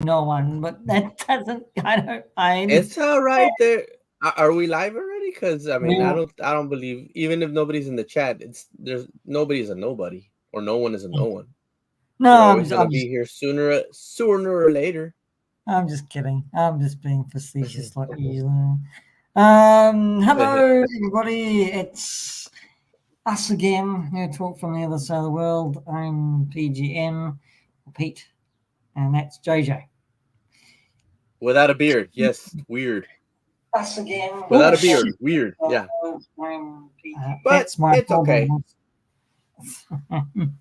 no one, but that doesn't. It's all right there. Are we live already? Because I mean, Well, I don't believe even if nobody's in the chat, there's nobody's a nobody or no one is a no one. no, They're I'm always just, gonna be here sooner or later. I'm just kidding. I'm just being facetious like usual. Hello everybody. It's us again. We talk from the other side of the world. I'm PGM, Pete, and that's JJ. Without a beard, yes, weird. Us again. Without Oh a shit! beard, weird. Yeah, but That's my it's okay. problem.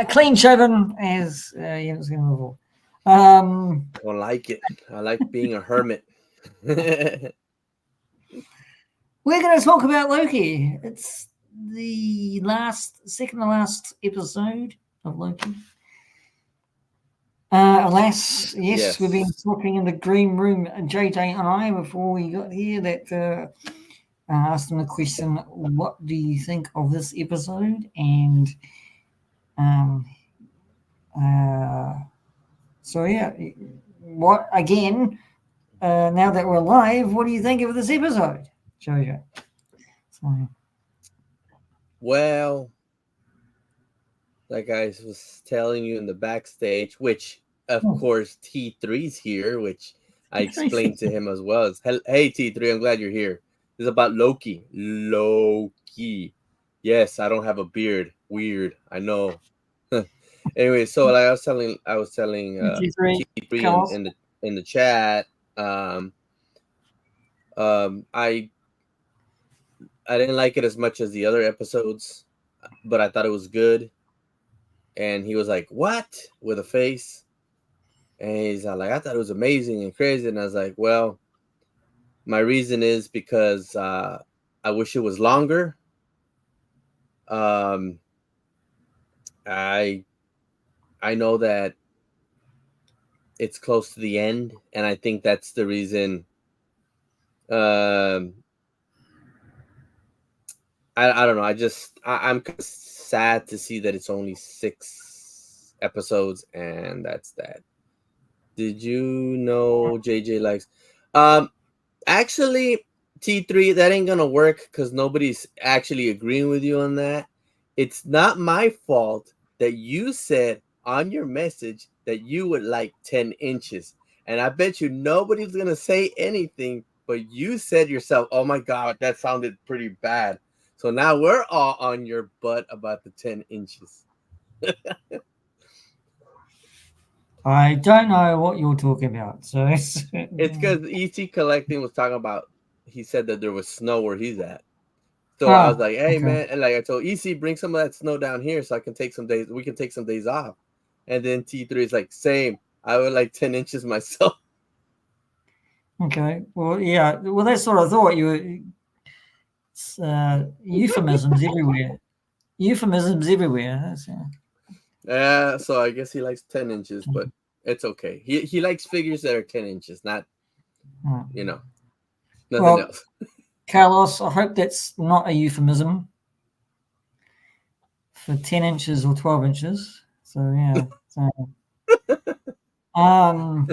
Clean shaven as yeah, it's going to move on. I don't like it. I like being a hermit. We're going to talk about Loki. It's the second to last episode of Loki. Alas, yes, we've been Yes. talking in the green room, JJ and I, before we got here. That asked them a question: what do you think of this episode? And um, uh, so yeah, what again? Now that we're live, what do you think of this episode, JJ? So, Well, like I was telling you in the backstage, which of oh, course T3's here, which I explained to him as well. It's, hey T3, I'm glad you're here. This is about Loki. Loki. Yes, I don't have a beard. Weird. I know. Anyway, so like I was telling G3, T3 Carlos. in the chat. Um, um, I I didn't like it as much as the other episodes, but I thought it was good. And he was like, "What?" with a face. And he's like, "I thought it was amazing and crazy." And I was like, "Well, my reason is because I wish it was longer. Um, I I know that it's close to the end, and I think that's the reason. Um, I don't know. I'm sad to see that it's only 6 episodes, and that's that. Did you know JJ likes? Um, Actually, T3, that ain't gonna work because nobody's actually agreeing with you on that. It's not my fault that you said on your message that you would like 10 inches. And I bet you nobody's gonna say anything, but you said yourself, oh my God, that sounded pretty bad. So now we're all on your butt about the 10 inches. I don't know what you're talking about. So it's It's because ET Collecting was talking about, he said that there was snow where he's at. So I was ah like, "Hey okay. man," and like I told EC, bring some of that snow down here so I can take some days. We can take some days off. And then T3 is like, "Same. I would like 10 inches myself." Okay. Well, yeah. Well, that's what I thought. It's, euphemisms everywhere. Euphemisms everywhere. Yeah. So I guess he likes 10 inches, but it's okay. He likes figures that are 10 inches, not uh, you know nothing well, else. Carlos, I hope that's not a euphemism for 10 inches or 12 inches. So yeah. So, um.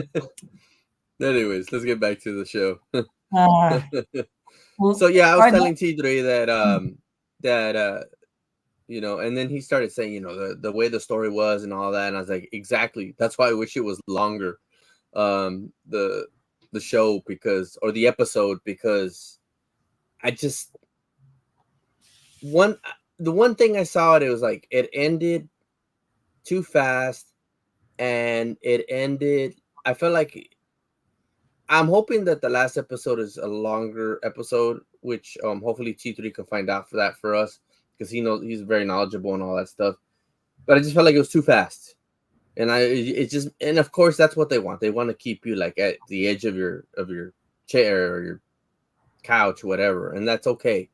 Anyways, let's get back to the show. Uh. So Well, yeah, I was I. telling T3 that that and then he started saying, the way the story was and all that, and I was like, exactly. That's why I wish it was longer, the show because or the episode because I just one the one thing I saw it was like it ended too fast and it ended. I felt like I'm hoping that the last episode is a longer episode, which hopefully T3 can find out for that for us because he's very knowledgeable and all that stuff. But I just felt like it was too fast. And of course that's what they want. They want to keep you like at the edge of your chair or your couch, whatever, and that's okay.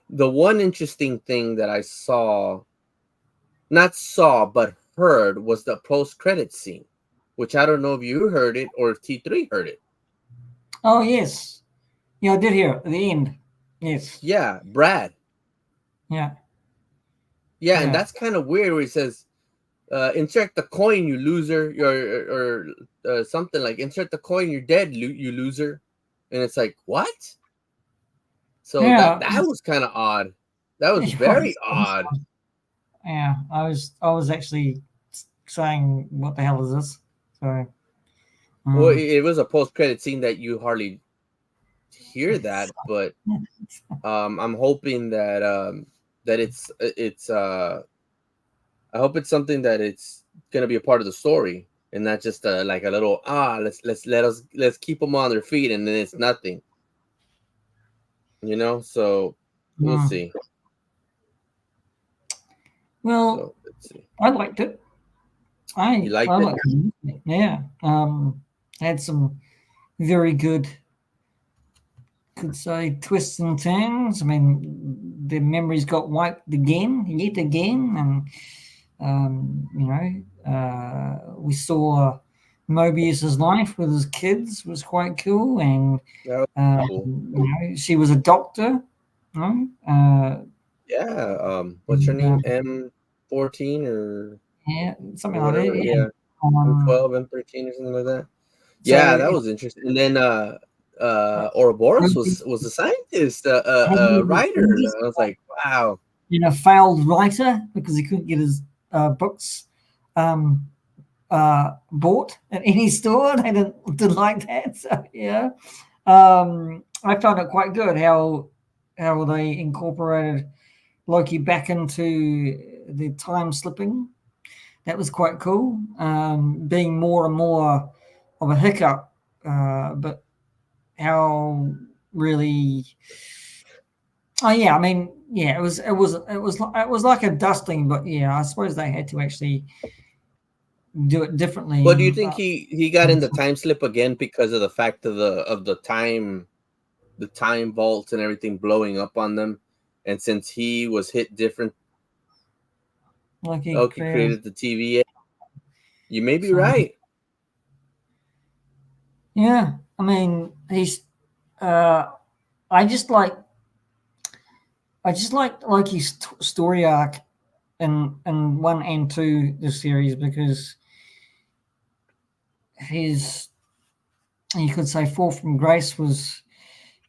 The one interesting thing that I not saw, but heard was the post credit scene, which I don't know if you heard it or if T3 heard it. Oh yes. Yeah, I did hear it at the end. Yes. Yeah, Brad. Yeah. Yeah, and Yeah. that's kind of weird. Where he says, insert the coin, you loser, or something like insert the coin, you're dead, you loser, and it's like what? So Yeah, that was kind of odd. That was it very was. odd. Yeah, I was actually saying, what the hell is this? So, Well, it was a post-credit scene that you hardly hear that, but I'm hoping that that it's I hope it's something that it's gonna be a part of the story and not just like a little let's keep them on their feet and then it's nothing, you know. So we'll see. well, So let's see. I liked it. You I liked it? liked it. Yeah. Had some very good, could say, twists and turns. I mean, the memories got wiped again, yet again, and we saw Mobius's life with his kids was quite cool, and That was cool. she was a doctor. You know, Yeah. What's her and, name? M14 or yeah, something like whatever. that. Yeah. Yeah. Um, M12, M13 or something like that. Yeah, so that was interesting. And then Ouroboros was a scientist, writer. I was like, wow. failed writer because he couldn't get his books um, bought at any store. They didn't like that. So yeah, I found it quite good how they incorporated Loki back into the time slipping. That was quite cool. Being more and more of a hiccup, but how really. Oh yeah, I mean, yeah, it was like a dusting, but yeah, I suppose they had to actually do it differently. Well, do you And think he got in the time slip again because of the fact of the time vaults and everything blowing up on them, and since he was hit different, like he Loki created, created the TVA. You may be so right. yeah, I mean, he's. Uh, I just like his story arc in 1 and 2 the series, because his, you could say, fall from grace was.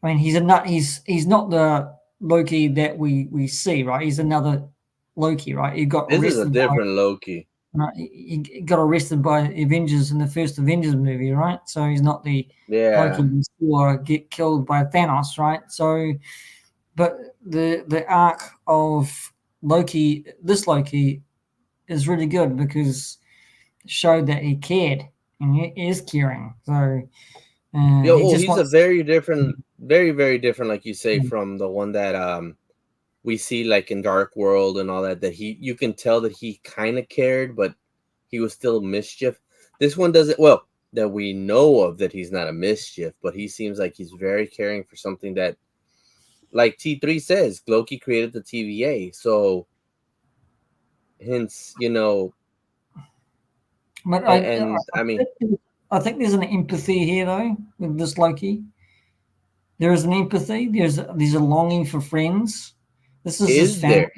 I mean, he's not the Loki that we see, right? He's another Loki, right? He got This is a arrested by different Loki. he got arrested by Avengers in the first Avengers movie, right? So he's not the Loki Yeah. we saw get killed by Thanos, right? So, but the arc of Loki, this Loki, is really good because it showed that he cared and he is caring. So Yo, he oh, just he's a wants. very different, very, very different, like you say, from the one that we see like in Dark World and all that. That you can tell that he kind of cared, but he was still mischief. This one doesn't. Well, that we know of, that he's not a mischief, but he seems like he's very caring for something that, like T3 says, Loki created the TVA. So, hence, But and I mean, I think there's an empathy here though with this Loki. There is an empathy. There's a longing for friends. This is his is family. there?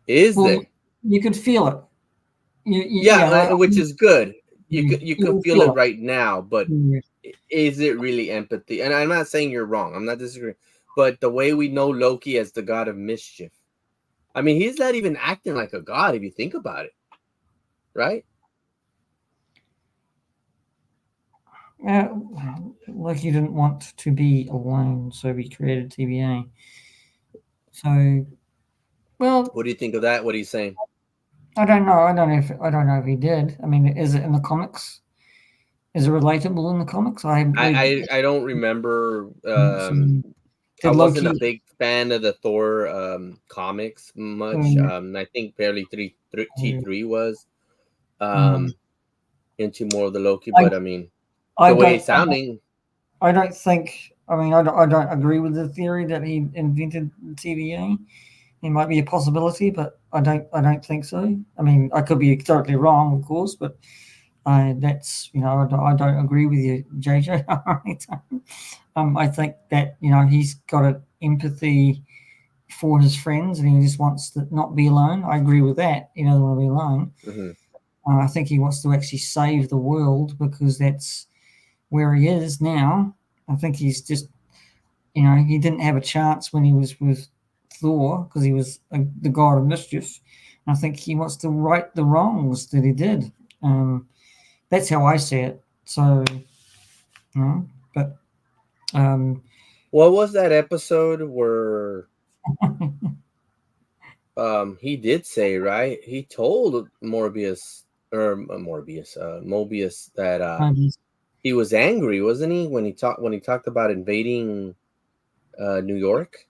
Is Well, there? you could feel it. Yeah, Yeah, which is good. You could you feel it feel right now, but it. is it really empathy? And I'm not saying you're wrong. I'm not disagreeing. But the way we know Loki as the god of mischief, I mean, he's not even acting like a god if you think about it, right? Like he didn't want to be alone, so he created TVA. So, well, What do you think of that? What he's saying? I don't know. I don't know if he did. I mean, is it in the comics? Is it relatable in the comics? I haven't read. I don't remember. So I did wasn't a Loki? big fan of the Thor comics much. Uh, I think barely T3 was uh, into more of the Loki, I but I mean, I the way don't he's sounding. I don't think. I mean, I don't agree with the theory that he invented TVA. It might be a possibility, but I don't think so. I mean, I could be totally wrong, of course, but that's I don't agree with you, JJ. I think that he's got an empathy for his friends, and he just wants to not be alone. I agree with that. He doesn't want to be alone. Mm-hmm. I think he wants to actually save the world because that's where he is now. I think he's just, he didn't have a chance when he was with Thor because he was the god of mischief. I think he wants to right the wrongs that he did. That's how I see it. So, but What was that episode where he did say, right? He told Morbius or Mobius that he was angry, wasn't he, when he talked about invading New York?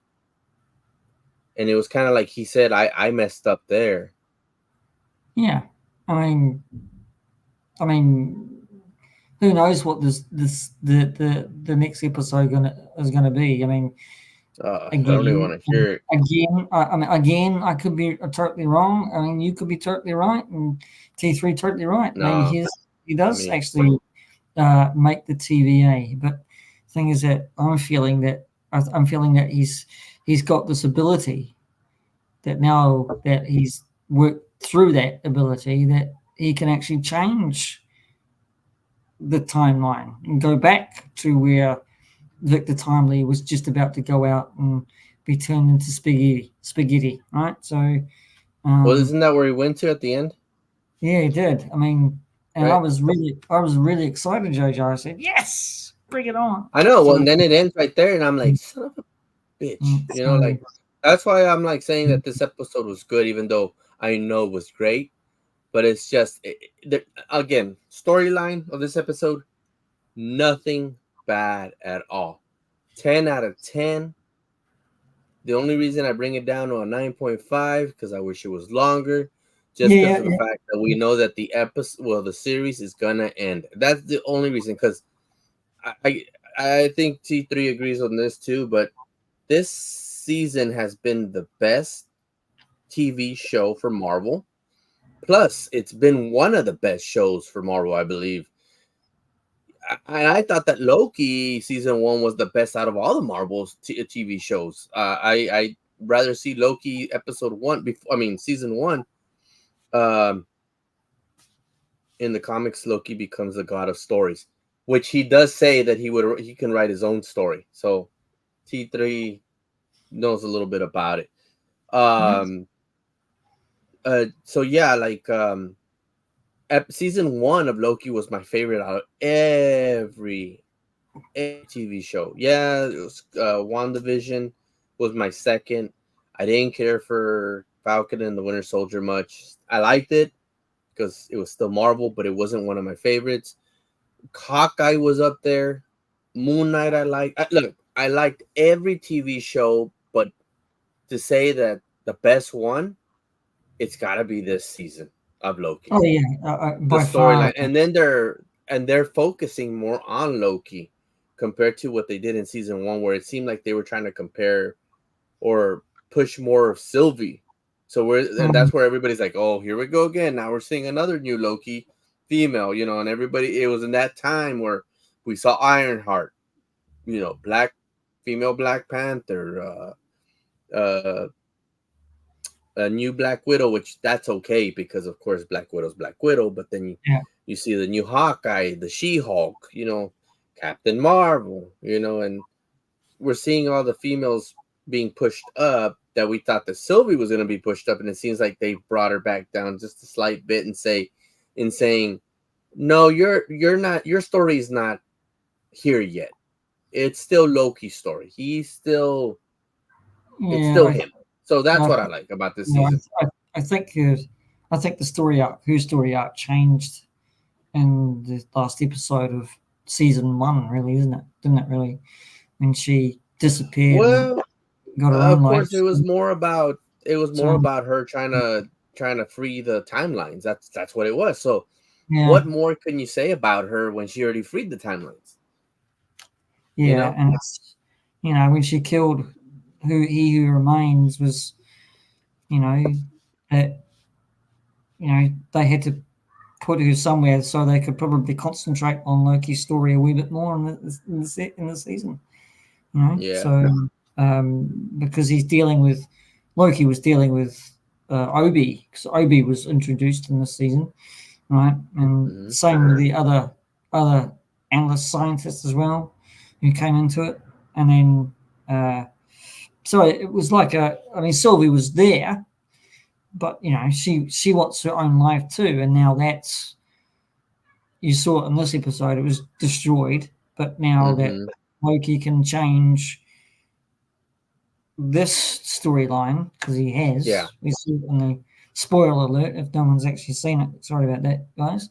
And it was kind of like he said, I messed up there. yeah, I mean, who knows what the next episode is gonna be? I mean, I don't even want to hear it. Again, I could be totally wrong. I mean, you could be totally right, and T3 totally right. Maybe No, he does actually make the TVA. But the thing is that I'm feeling that he's got this ability that now that he's worked through that ability that he can actually change the timeline and go back to where Victor Timely was just about to go out and be turned into spaghetti, right? So, well, isn't that where he went to at the end? yeah, he did. I mean, and right? I was really excited, JJ. I said, yes, bring it on. I know. Well, So, and then it ends right there, and I'm like, son of a bitch. so, That's why I'm like saying that this episode was good, even though I know it was great. But it's just, again, storyline of this episode, nothing bad at all. 10 out of 10. The only reason I bring it down to a 9.5 because I wish it was longer, just because of the fact that we know that the series is gonna end. That's the only reason. Because I think T3 agrees on this too. But this season has been the best TV show for Marvel. Plus, it's been one of the best shows for Marvel, I believe. I thought that Loki season 1 was the best out of all the Marvel's TV shows. I rather see Loki episode 1 before. I mean, season 1. In the comics, Loki becomes the god of stories, which he does say that he can write his own story. So T3 knows a little bit about it. So yeah, season 1 of Loki was my favorite out of every TV show. Yeah, it was WandaVision was my second. I didn't care for Falcon and the Winter Soldier much. I liked it because it was still Marvel, but it wasn't one of my favorites. Hawkeye was up there. Moon Knight I liked. I liked every TV show, but to say that the best one, it's got to be this season of Loki. Oh yeah, the storyline, and then they're focusing more on Loki compared to what they did in season 1, where it seemed like they were trying to compare or push more of Sylvie. And that's where everybody's like, "Oh, here we go again. Now we're seeing another new Loki female," and everybody. It was in that time where we saw Ironheart, female Black Panther, a new Black Widow, which that's okay because of course Black Widow's Black Widow, but then you see the new Hawkeye, the She-Hulk, Captain Marvel, and we're seeing all the females being pushed up that we thought that Sylvie was going to be pushed up, and it seems like they brought her back down just a slight bit and saying, no, you're not, your story is not here yet. It's still Loki's story. It's still him. So that's what I like about this season. I think the story arc changed in the last episode of season 1, really, isn't it? Didn't it really? When she disappeared. Well, got her own of course, it was more about her trying to free the timelines. That's what it was. So, what more can you say about her when she already freed the timelines? Yeah, and it's, when she killed who remains was, that they had to put her somewhere so they could probably concentrate on Loki's story a wee bit more in the season. Yeah. So because he's dealing with Loki was dealing with Obi, because Obi was introduced in this season, right? And same with the other analyst scientists as well, who came into it, and then so it was like Sylvie was there, but she wants her own life too, and now that's, you saw it in this episode, it was destroyed, but now that Loki can change this storyline, because he has. Yeah. We see it in the spoiler alert if no one's actually seen it. Sorry about that, guys.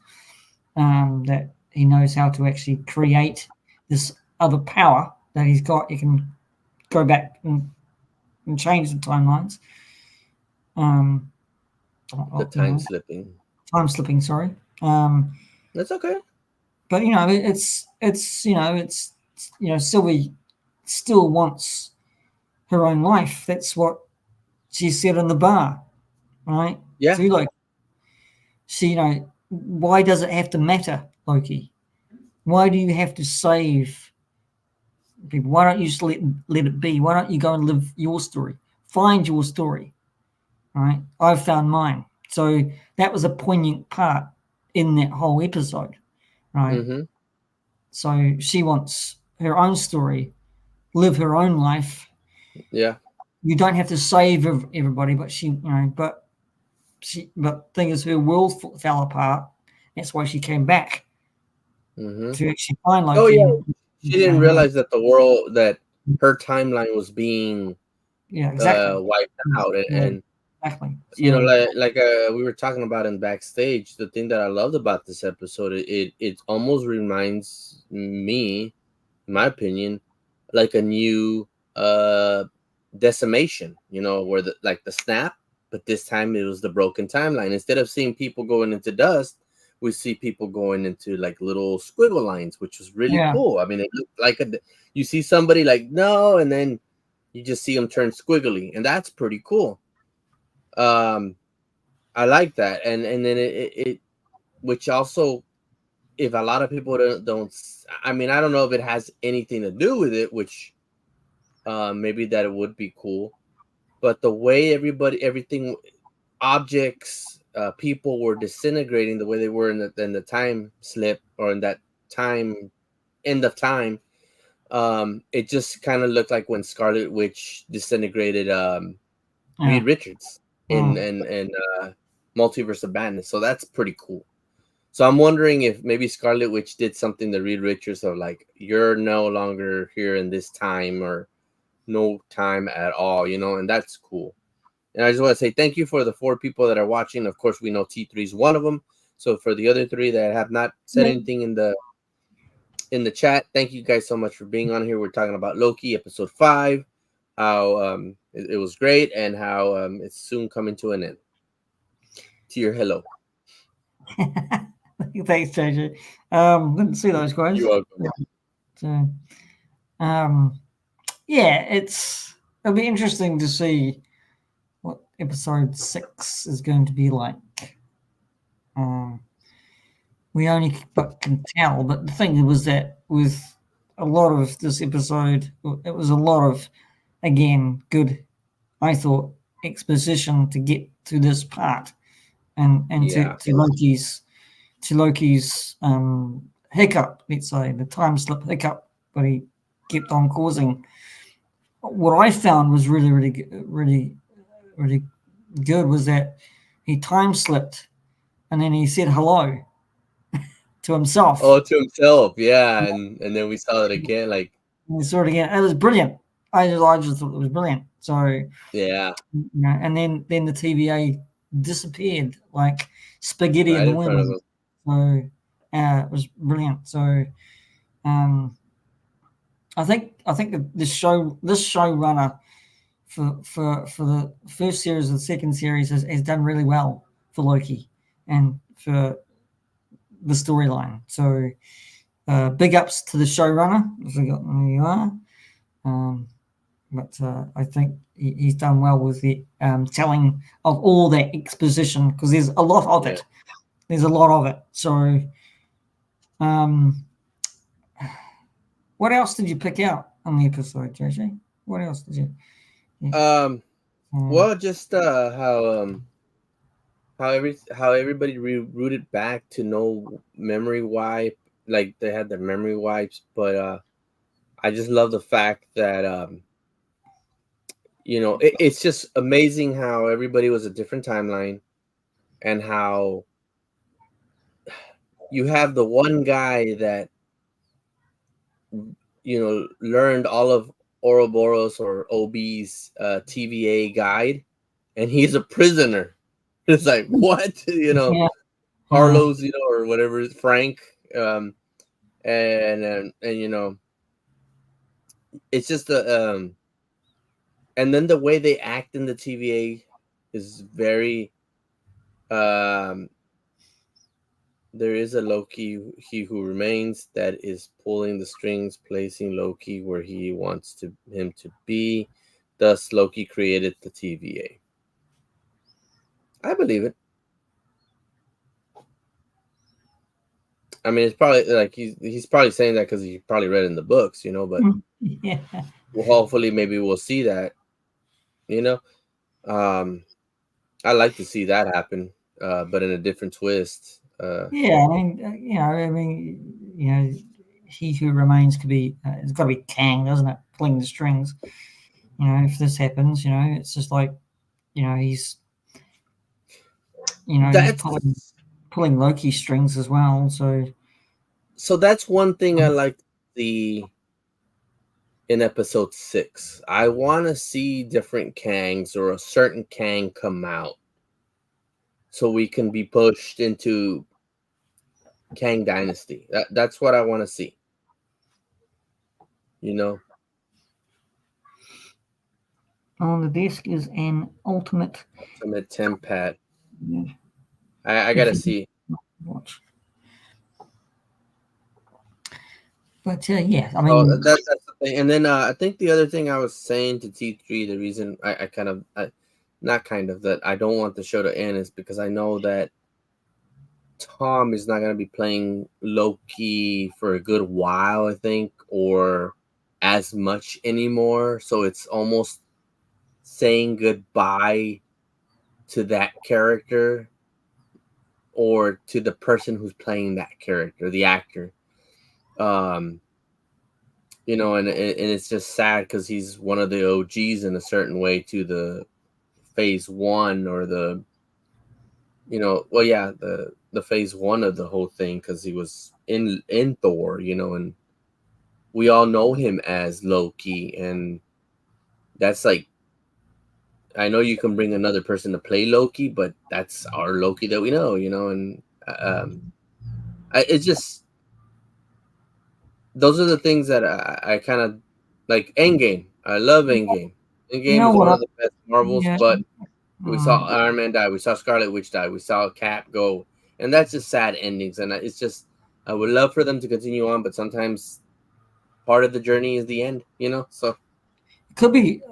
That he knows how to actually create this other power that he's got. He can go back and change the timelines. The time slipping. Time slipping. Sorry. That's okay. But it's Sylvie still wants her own life. That's what she said in the bar, right? Yeah. So like, why does it have to matter, Loki? Why do you have to save people? Why don't you just let it be? Why don't you go and live your story? Find your story, right? I've found mine. So that was a poignant part in that whole episode, right? So she wants her own story, live her own life. Yeah. You don't have to save everybody, but but the thing is, her world fell apart. That's why she came back to actually find Loki. Oh yeah, she didn't realize that that her timeline was being wiped out, and exactly. So, like we were talking about in backstage. The thing that I loved about this episode, it almost reminds me, in my opinion, like a new decimation. Where the snap, but this time it was the broken timeline. Instead of seeing people going into dust, we see people going into like little squiggle lines, which was really cool. I mean, it looked like you see somebody like no, and then you just see them turn squiggly, and that's pretty cool. I like that, and then it which also, if a lot of people don't, I mean, I don't know if it has anything to do with it, which maybe that it would be cool, but the way everything, objects, people were disintegrating the way they were in the time slip, or in that time end of time, it just kind of looked like when Scarlet Witch disintegrated Reed Richards in Multiverse of Madness. So that's pretty cool. So I'm wondering if maybe Scarlet Witch did something to Reed Richards of like, you're no longer here in this time, or no time at all, and that's cool. And I just want to say thank you for the 4 people that are watching. Of course, we know T3 is one of them. So for the other 3 that have not said anything in the chat, thank you guys so much for being on here. We're talking about Loki episode 5, how it was great, and how it's soon coming to an end. Tier hello. Thanks, JJ. Didn't see those guys. You're welcome. So, it'll be interesting to see what episode 6 is going to be like. We only can tell, but the thing was that with a lot of this episode, it was a lot of, again, good, I thought, exposition to get to this part, and to Loki's hiccup, let's say, the time slip hiccup, but he kept on causing. What I found was really, really, really, really good was that he time slipped, and then he said hello to himself. Oh, to himself, yeah, and then we saw it again, like we saw it again. It was brilliant. I just thought it was brilliant. So yeah, and then the TVA disappeared like spaghetti right in the wind. So it was brilliant. So I think this showrunner for the first series and the second series has done really well for Loki and for the storyline. So big ups to the showrunner. I forgot who you are. But I think he's done well with the telling of all that exposition, because there's a lot of it. There's a lot of it. So what else did you pick out on the episode, JJ? What else did you? Well, just how everybody rooted back to no memory wipe, like they had their memory wipes, but I just love the fact that it's just amazing how everybody was a different timeline, and how you have the one guy that learned all of Ouroboros or OB's TVA guide, and he's a prisoner. It's like, what? Yeah. Carlos, or whatever, Frank, and it's just and then the way they act in the TVA is very there is a Loki, he who remains, that is pulling the strings, placing Loki where he wants him to be. Thus, Loki created the TVA. I believe it. I mean, it's probably like he's probably saying that because he probably read in the books, but Yeah. hopefully maybe we'll see that, I like to see that happen, but in a different twist. Yeah, he who remains could be. It's got to be Kang, doesn't it? Pulling the strings. If this happens, it's just like, he's, he's pulling Loki's strings as well. So that's one thing I like to see in episode 6. I want to see different Kangs or a certain Kang come out, so we can be pushed into Kang Dynasty. That's what I want to see. On the desk is an ultimate Tempad. Yeah. I gotta see. Watch. But yeah, I mean, that's the thing. And then I think the other thing I was saying to T3, the reason I kind of not kind of that I don't want the show to end is because I know that Tom is not going to be playing Loki for a good while, I think, or as much anymore. So it's almost saying goodbye to that character, or to the person who's playing that character, the actor. And it's just sad because he's one of the OGs in a certain way to the phase 1, or the the phase 1 of the whole thing, because he was in Thor, and we all know him as Loki, and that's like, I know you can bring another person to play Loki, but that's our Loki that we know, and it's just, those are the things that I kind of like. Endgame, I love Endgame. Endgame is one of the best Marvels, but we saw Iron Man die, we saw Scarlet Witch die, we saw Cap go, and that's just sad endings. And it's just, I would love for them to continue on, but sometimes part of the journey is the end, so it could be.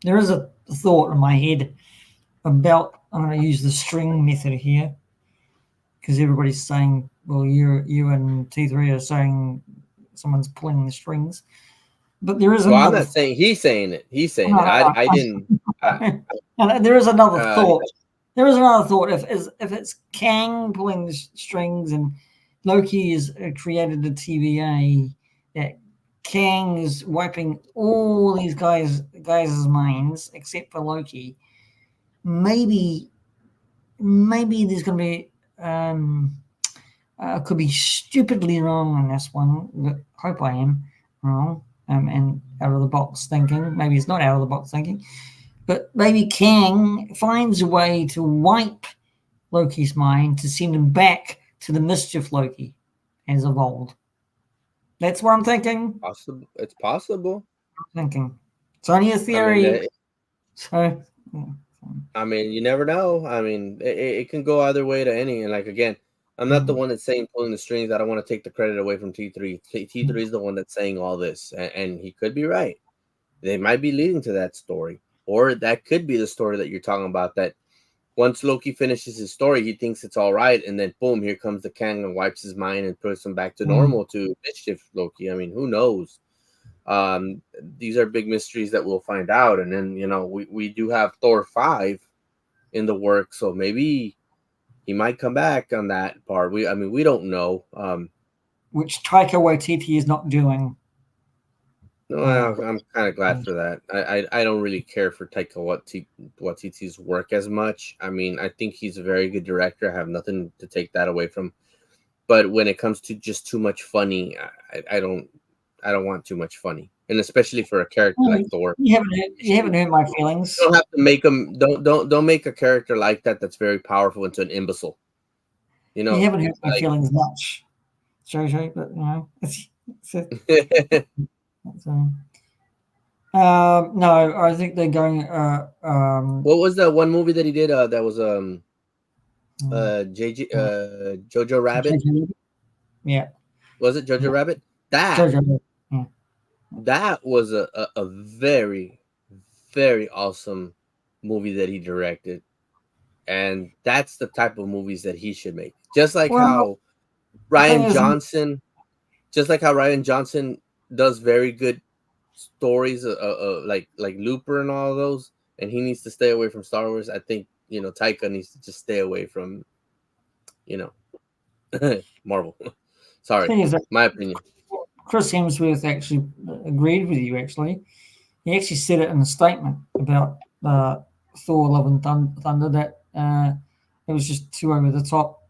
There is a thought in my head about, I'm going to use the string method here, because everybody's saying, well, you and T3 are saying someone's pulling the strings, but there is another. I'm not saying he's saying it. He's saying it. I didn't. And there is another thought. There is another thought. If it's Kang pulling the strings and Loki has created a TVA, that Kang is wiping all these guys' minds except for Loki. Maybe there's going to be. I could be stupidly wrong on this one, but hope I am wrong. And out of the box thinking. Maybe it's not out of the box thinking, but maybe Kang finds a way to wipe Loki's mind to send him back to the mischief Loki as of old. That's what I'm thinking. Possible. It's possible. I'm thinking. It's only a theory. I mean, you never know. I mean, it can go either way to any. And like, again, I'm not the one that's saying pulling the strings. I don't want to take the credit away from T3. T3 is the one that's saying all this, and he could be right. They might be leading to that story, or that could be the story that you're talking about. That once Loki finishes his story, he thinks it's all right, and then boom, here comes the Kang and wipes his mind and puts him back to normal, to mischief Loki. I mean, who knows? These are big mysteries that we'll find out. And then, we do have Thor 5 in the work, so maybe he might come back on that part. We don't know. Which Taika Waititi is not doing. Well, I'm kind of glad for that. I don't really care for Taika Waititi's work as much. I think he's a very good director. I have nothing to take that away from. But when it comes to just too much funny, I don't want too much funny, and especially for a character like Thor. You haven't hurt my feelings. You don't have to make him. Don't make a character like that that's very powerful into an imbecile. You haven't hurt my feelings much, JJ. But no, I think they're going. What was the one movie that he did? That was JJ Jojo Rabbit. Yeah. Was it Jojo Rabbit? That was a very, very awesome movie that he directed, and that's the type of movies that he should make. Just like how Ryan Johnson does very good stories, like Looper and all of those, and he needs to stay away from Star Wars. I think Taika needs to just stay away from Marvel. Sorry, my opinion. Chris Hemsworth actually agreed with you. Actually, he actually said it in a statement about Thor: Love and Thunder that it was just too over the top,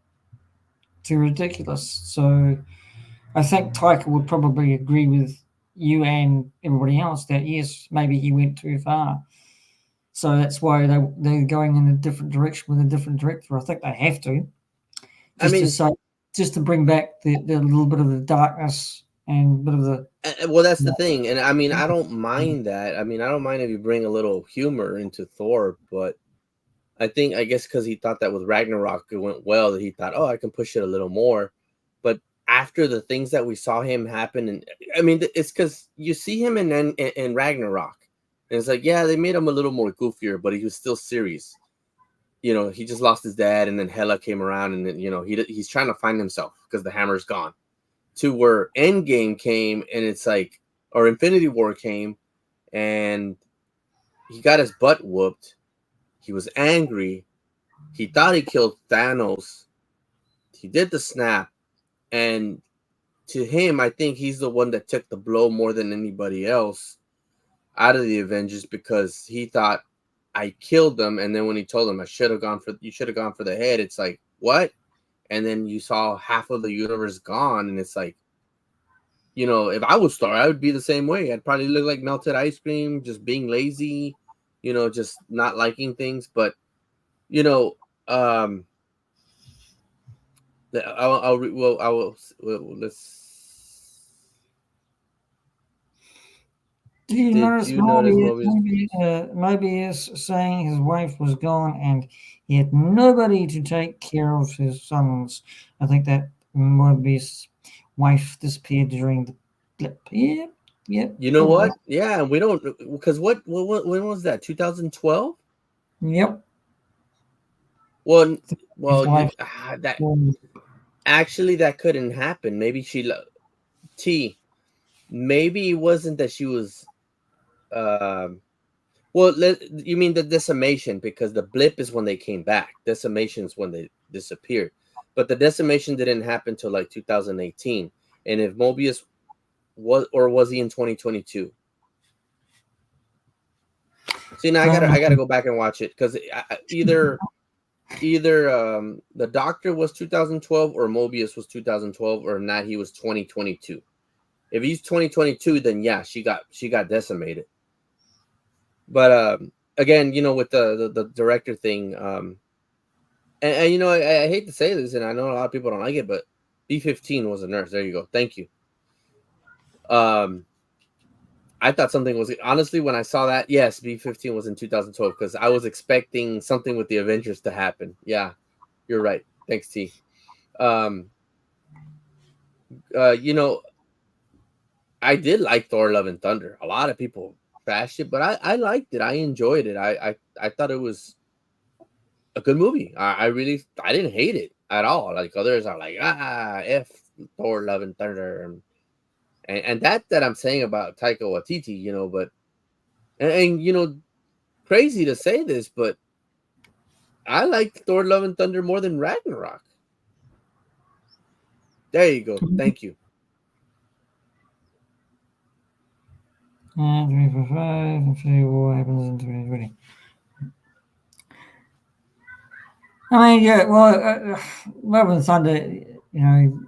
too ridiculous. So I think Taika would probably agree with you and everybody else that yes, maybe he went too far. So that's why they're going in a different direction with a different director. I think they have to. Just to bring back the little bit of the darkness and a bit of the. Well, that's the thing, and I don't mind that. I don't mind if you bring a little humor into Thor, but I guess because he thought that with Ragnarok it went well, that he thought, oh, I can push it a little more. But after the things that we saw him happen, and it's because you see him in Ragnarok, and it's like, yeah, they made him a little more goofier, but he was still serious. He just lost his dad, and then Hela came around, and then he's trying to find himself because the hammer's gone. To where Endgame came, and it's like, or Infinity War came, and he got his butt whooped. He was angry. He thought he killed Thanos. He did the snap, and to him, I think he's the one that took the blow more than anybody else out of the Avengers, because he thought, I killed them, and then when he told him you should have gone for the head, it's like, what? And then you saw half of the universe gone, and it's like, if I was Thor, I would be the same way. I'd probably look like melted ice cream, just being lazy, just not liking things. But let's. Do you notice Mobius saying his wife was gone and he had nobody to take care of his sons? I think that Mobius' wife disappeared during the blip. Yeah. You know what? Yeah, we don't, because when was that? 2012? Yep. Well, that actually that couldn't happen. Maybe maybe it wasn't that she was. You mean the decimation, because the blip is when they came back. Decimation is when they disappeared, but the decimation didn't happen till like 2018. And if Mobius was he in 2022? See, now I gotta go back and watch it, because either the Doctor was 2012 or Mobius was 2012, or not, he was 2022. If he's 2022, then yeah, she got decimated. But again, with the director thing, and I hate to say this, and I know a lot of people don't like it, but B-15 was a nurse. There you go. Thank you. I thought something was, honestly, when I saw that, yes, B-15 was in 2012, because I was expecting something with the Avengers to happen. Yeah, you're right. Thanks, T. I did like Thor: Love and Thunder. A lot of people bashed it, but I liked it. I enjoyed it. I thought it was a good movie. I didn't hate it at all. Like others are like, F Thor: Love and Thunder. and that I'm saying about Taika Waititi, you know, but and you know, crazy to say this, but I like Thor: Love and Thunder more than Ragnarok. There you go. Thank you. 3 for 5. Infinity War happens in 2020. I mean, yeah, well, Love and Thunder, you know,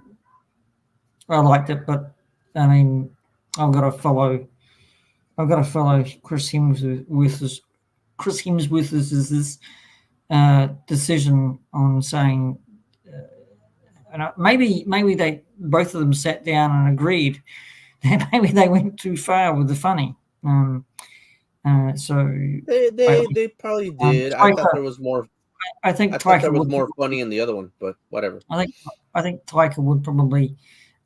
I liked it, but I mean, I've got to follow. I've got to follow Chris Hemsworth's decision on saying, and maybe they both of them sat down and agreed that maybe they went too far with the funny. So They probably did. I Taika, thought there was more. I think I thought Taika there was would. more funny in the other one, but whatever. I think Taika would probably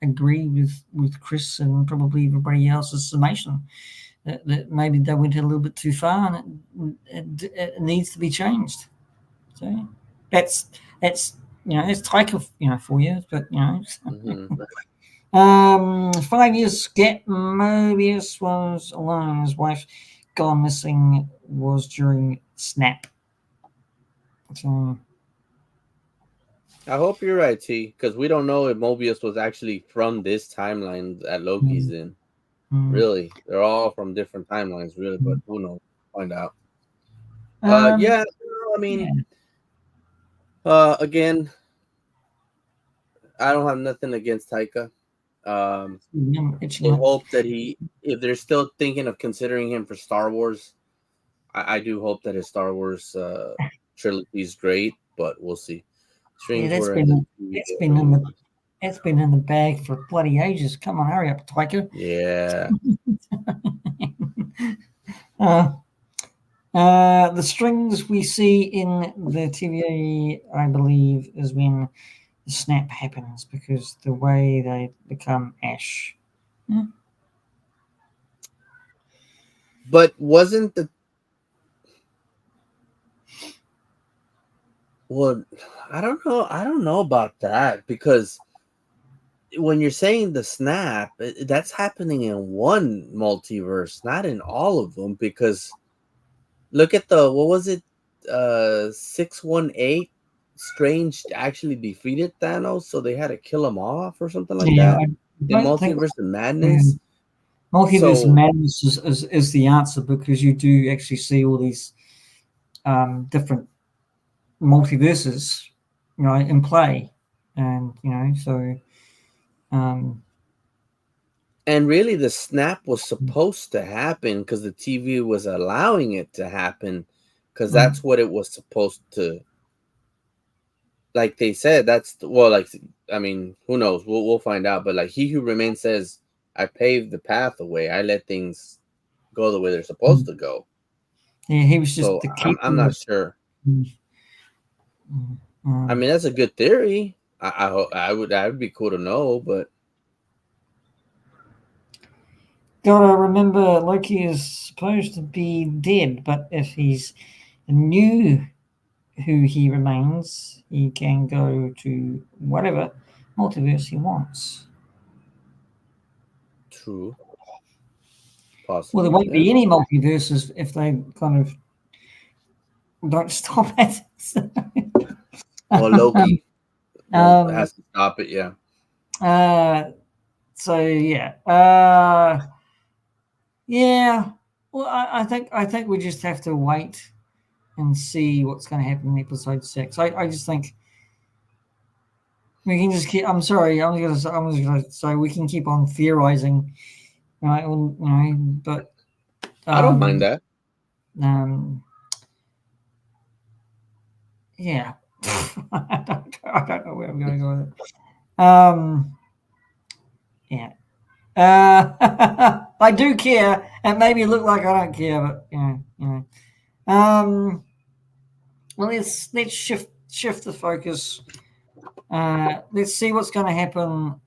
agree with Chris and probably everybody else's summation that maybe they went a little bit too far and it needs to be changed. So that's you know it's Taika, you know, 4 years, but you know. Mm-hmm. 5 years gap. Mobius was alone. His wife gone missing was during Snap. So I hope you're right, T, because we don't know if Mobius was actually from this timeline that Loki's in. Really, they're all from different timelines, really, but who knows? Find out. Yeah, I mean, again, I don't have nothing against Taika. I hope that if they're still thinking of considering him for Star Wars, I do hope that his Star Wars trilogy is great, but we'll see. Yeah, Strings were in the it's been in the bag for bloody ages. Come on, hurry up, Taika. Yeah. The strings we see in the TVA, I believe, is when the snap happens because the way they become ash. Yeah. But wasn't the well? I don't know. I don't know about that because when you're saying the snap, that's happening in one multiverse, not in all of them. Because look at the what was it? 618. Strange actually defeated Thanos, so they had to kill him off or something like Yeah, that I in don't think Multiverse of Madness. multiverse So madness is the answer because you do actually see all these different multiverses, you know, in play, and you know, so um, and really, the snap was supposed to happen because the TV was allowing it to happen because that's what it was supposed to. Like they said, well, like I mean, who knows? We'll find out. But like He Who Remains says, "I paved the path away. I let things go the way they're supposed to go." yeah, he was just So the I'm keeper. not sure. I mean, that's a good theory. I would be cool to know, but Gotta remember, Loki is supposed to be dead, but if he's new who he remains, he can go to whatever multiverse he wants. true, Well, there possibly, won't yeah. be any multiverses if they kind of don't stop it. Well, Loki um, has to stop it, yeah. so yeah, yeah. Well, I think we just have to wait and see what's going to happen in episode 6. I just think we can just keep. I'm sorry. I'm just gonna say we can keep on theorizing, right? You know, but I don't mind that. um, yeah. I don't know where I'm going to go with it. Yeah. I do care. It made me look like I don't care, but you know. Well, let's shift the focus. Let's see what's going to happen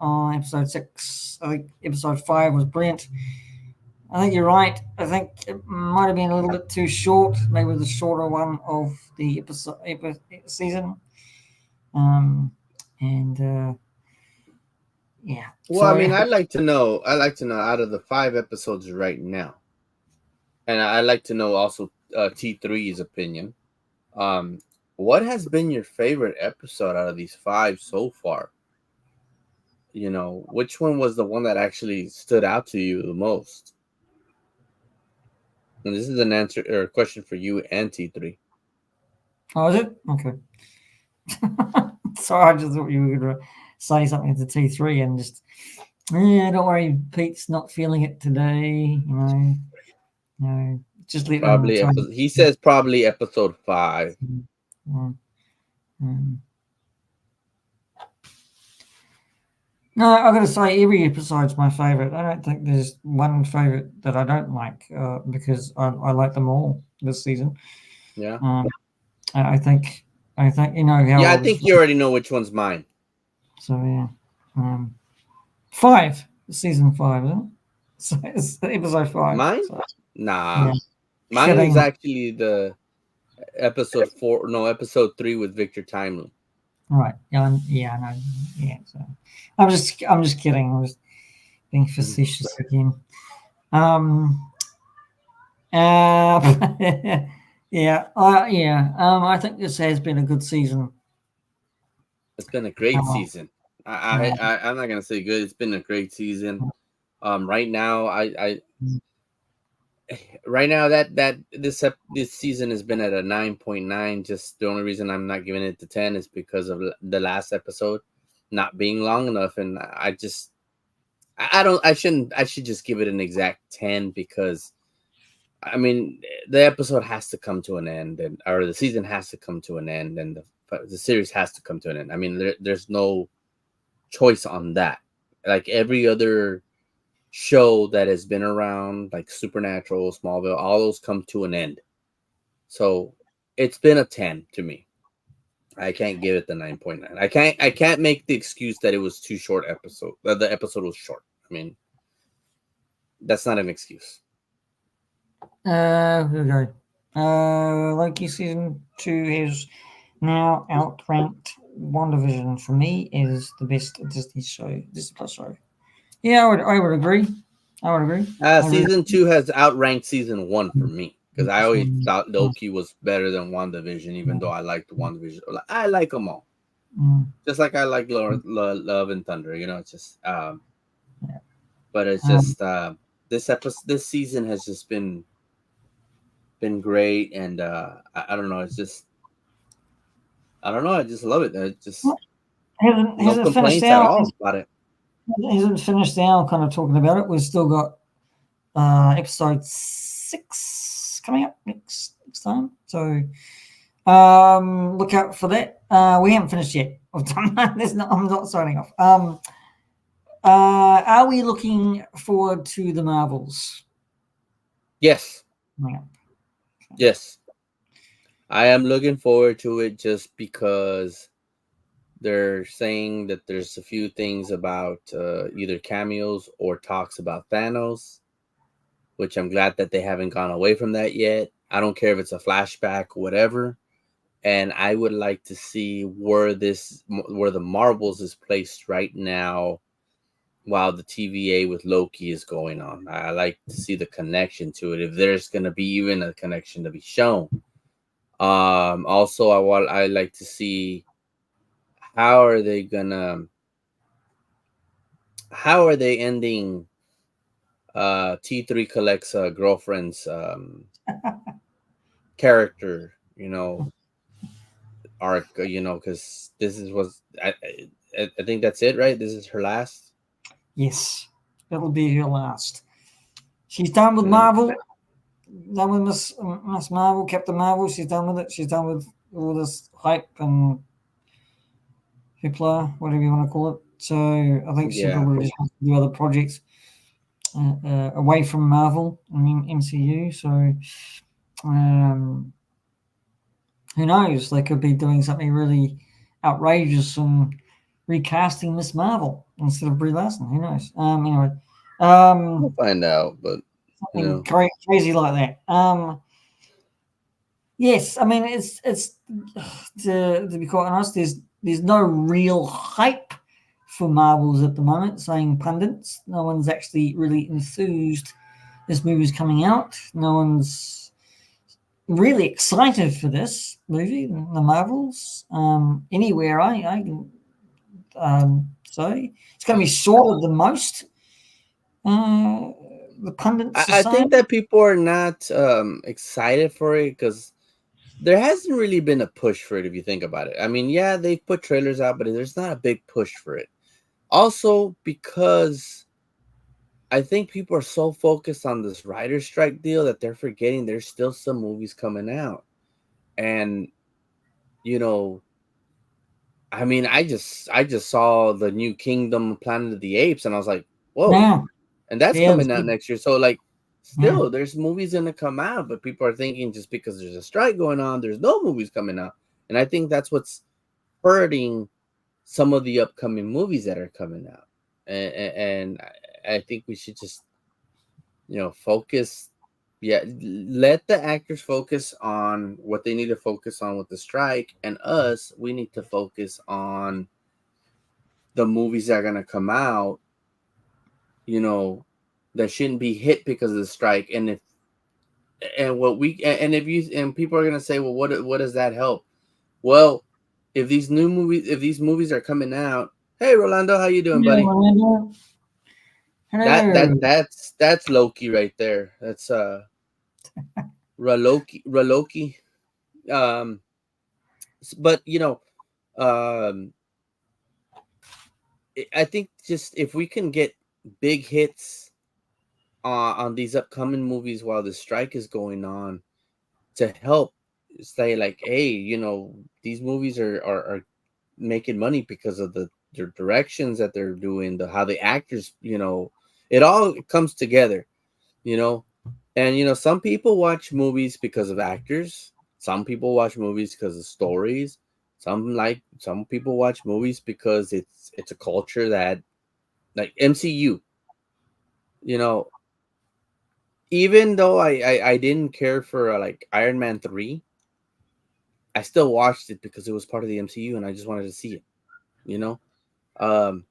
on episode 6. I think episode 5 was brilliant. I think you're right. I think it might have been a little bit too short, maybe the shorter one of the season. And yeah. Well, I mean, I'd like to know. I like to know out of the 5 episodes right now, and I'd like to know also T3's opinion. Um, what has been your favorite episode out of these 5 so far? You know, which one was the one that actually stood out to you the most? And this is an answer or a question for you and T3. Oh, is it? Okay. Sorry, I just thought you were going to say something to T3 and just, yeah, don't worry, Pete's not feeling it today. Just let them try. He says probably episode 5. Mm, mm. No, I've got to say, every episode's my favourite. I don't think there's one favourite that I don't like because I like them all this season. Yeah. I think you know how. Yeah, I think you already know which one's mine. So yeah, 5, season 5, isn't it? So it's episode 5. Mine? So, Nah. yeah. Mine Kidding. is actually the episode 4. No, episode 3 with Victor Timely. Right. Yeah, I know. Yeah. So I'm just kidding. I'm just being facetious again. Yeah. I think this has been a good season. It's been a great season. I'm not gonna say good. It's been a great season. Right now, right now that this season has been at a 9.9. Just the only reason I'm not giving it to 10 is because of the last episode not being long enough, and I should just give it an exact 10 because I mean the episode has to come to an end, or the season has to come to an end, and the series has to come to an end. I mean there's no choice on that. Like every other show that has been around, like Supernatural, Smallville, all those come to an end. So it's been a 10 to me. I can't give it the 9.9. I can't make the excuse that it was too short episode. That the episode was short. I mean, that's not an excuse. Okay. Loki season 2 has now outranked WandaVision. For me, is the best Disney Plus show. Yeah, I would agree. Season 2 has outranked season 1 for me because I always thought Loki was better than WandaVision, even though I liked WandaVision. I like them all, just like I like Love and Thunder. You know, it's just, but it's just this season has just been great, and I don't know. It's just I don't know. I just love it. It just no complaints at all about it. Hasn't finished now. Kind of talking about it. We've still got episode 6 coming up next time. So look out for that. We haven't finished yet. I've done that. I'm not signing off. Are we looking forward to the Marvels? Yes. Yeah. Yes. I am looking forward to it just because they're saying that there's a few things about either cameos or talks about Thanos, which I'm glad that they haven't gone away from that yet. I don't care if it's a flashback or whatever. And I would like to see where the Marvels is placed right now while the TVA with Loki is going on. I like to see the connection to it, if there's going to be even a connection to be shown. Also, I like to see how are they ending T3 collects a girlfriend's character, arc, because I think that's it, right? This is her last. Yes, it'll be her last. She's done with Marvel. Done with Miss Marvel, Captain Marvel. She's done with it. She's done with all this hype and hoopla, whatever you want to call it. So I think she probably just wants to do other projects away from Marvel. I mean MCU. So who knows? They could be doing something really outrageous and recasting Miss Marvel instead of Brie Larson. Who knows? Anyway, we'll find out, but crazy like that. Yes, I mean it's to be quite honest. There's no real hype for Marvels at the moment, saying pundits. No one's actually really enthused this movie's coming out. No one's really excited for this movie, the Marvels. Anywhere I can say it's going to be shorter than most. The pundits are I saying. think that people are not excited for it because there hasn't really been a push for it. If you think about it, I mean, yeah, they've put trailers out, but there's not a big push for it. Also, because I think people are so focused on this writer's strike deal that they're forgetting there's still some movies coming out. And you know, I mean, I just saw the new Kingdom Planet of the Apes, and I was like, whoa, Yeah, and that's yeah, coming out next year. So like, yeah. still, there's movies gonna come out, but people are thinking just because there's a strike going on, there's no movies coming out, and I think that's what's hurting some of the upcoming movies that are coming out. And I think we should just focus. Yeah, let the actors focus on what they need to focus on with the strike, and us, we need to focus on the movies that are gonna come out. You know, that shouldn't be hit because of the strike. And if you and people are gonna say, well, what does that help? Well, if these movies are coming out, hey Rolando, how you doing, Yeah, buddy? Orlando. Hello. That's Loki right there. That's Raloki. Um, but um, I think just if we can get big hits on these upcoming movies while the strike is going on to help say like, hey, these movies are making money because of their directions that they're doing, the how the actors, it all comes together, you know. And some people watch movies because of actors. Some people watch movies because of stories. Some people watch movies because it's a culture that, like MCU. You know, even though I didn't care for like Iron Man 3, I still watched it because it was part of the MCU and I just wanted to see it. You know, um,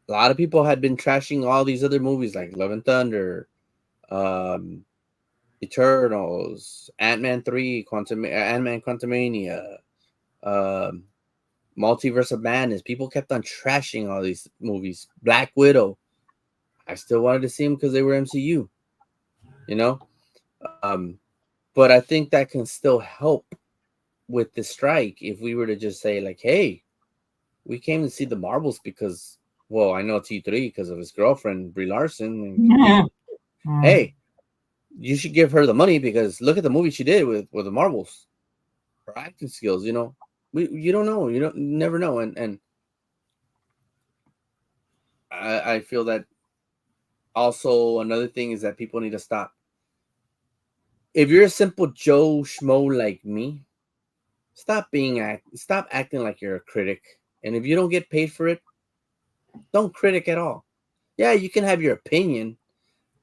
a lot of people had been trashing all these other movies like Love and Thunder, um, Eternals, Ant Man Quantumania, um, Multiverse of Madness. People kept on trashing all these movies. Black Widow. I still wanted to see them because they were MCU. You know, um, but I think that can still help with the strike if we were to just say like, hey, we came to see the Marvels because, well, I know T3 because of his girlfriend Brie Larson and Yeah. competing. Hey, you should give her the money because look at the movie she did with the Marvels. Her acting skills, you don't know, you never know, and I feel that also another thing is that people need to stop. If you're a simple Joe schmo like me, stop acting like you're a critic, and if you don't get paid for it, don't critic at all. Yeah, you can have your opinion,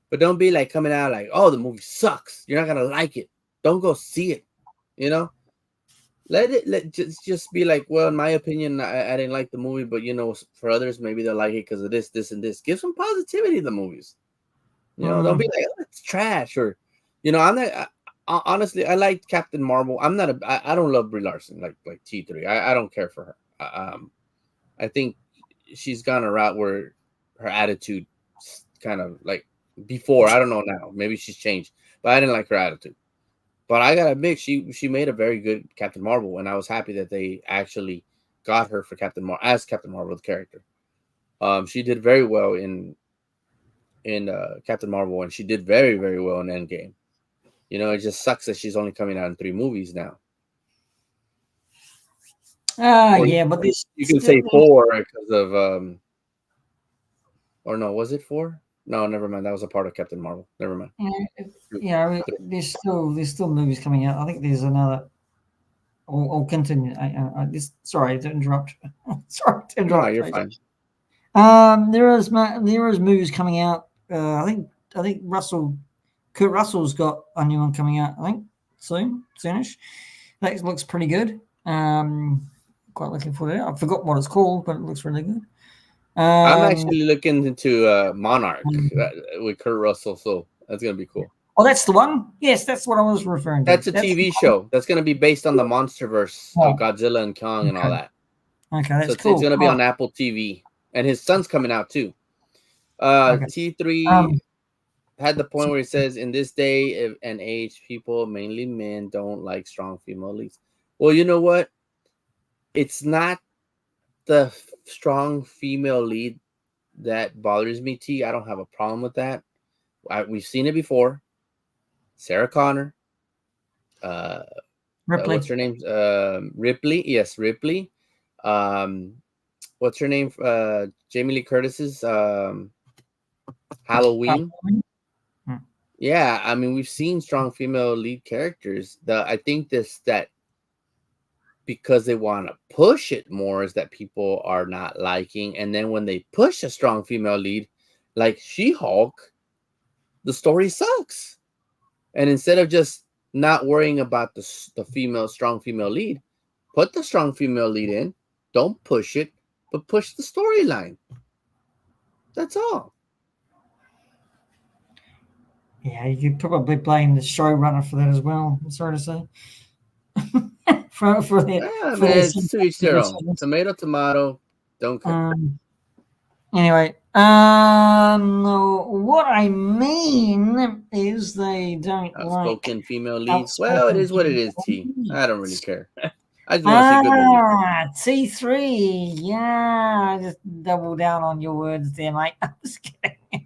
but don't be like coming out like, oh, the movie sucks. You're not gonna like it. Don't go see it. You know, let just be like, well, in my opinion, I didn't like the movie, but for others, maybe they'll like it because of this, and this. Give some positivity to the movies. Don't be like, oh, it's trash, or I'm not. Honestly, I like Captain Marvel. I'm not I don't love Brie Larson like T3. I don't care for her. I think she's gone a route where her attitude kind of like before. I don't know now. Maybe she's changed, but I didn't like her attitude. But I gotta admit, she made a very good Captain Marvel, and I was happy that they actually got her for as Captain Marvel the character. She did very well in Captain Marvel, and she did very very well in Endgame. It just sucks that she's only coming out in 3 movies now. Or Yeah, but this you can still. say 4 because of or no, was it 4? No, never mind. That was a part of Captain Marvel. Never mind. There's still movies coming out. I think there's another. I'll continue. Sorry to interrupt. Sorry to No, interrupt, you're JJ. fine. There is movies coming out. I think Kurt Russell's got a new one coming out. I think soonish. That looks pretty good. Quite looking forward to it. I forgot what it's called, but it looks really good. I'm Um, actually looking into Monarch with Kurt Russell, so that's gonna be cool. oh, that's the one. Yes, that's what I was referring to. That's a That's TV show. That's gonna be based on the MonsterVerse of oh, Godzilla and Kong and all okay. that. Okay, So that's it's cool. gonna be All on Apple TV, and his son's coming out too. right. Okay. T3 Um, had the point where he says, "In this day and age, people, mainly men, don't like strong female leads." Well, you know what? It's not the strong female lead that bothers me. I don't have a problem with that. We've seen it before. Sarah Connor, uh, what's Ripley. her name? Ripley. Yes, Ripley. Um, what's her name? Jamie Lee Curtis's Halloween. Hmm. Yeah, I mean we've seen strong female lead characters. I think that because they want to push it more is that people are not liking, and then when they push a strong female lead, like She-Hulk, the story sucks. And instead of just not worrying about the strong female lead, put the strong female lead in. Don't push it, but push the storyline. That's all. Yeah, you could probably blame the showrunner for that as well. I'm sorry to say. for the Yeah, for the man, it's to each their own. decisions. Tomato, tomato. Don't care. Anyway, what I mean is they don't like Outspoken female leads. Well, it outspoken is what it female is, T. I don't really leads. care. I just want to see good movies. T3. Yeah, I just double down on your words there, mate. I'm just kidding.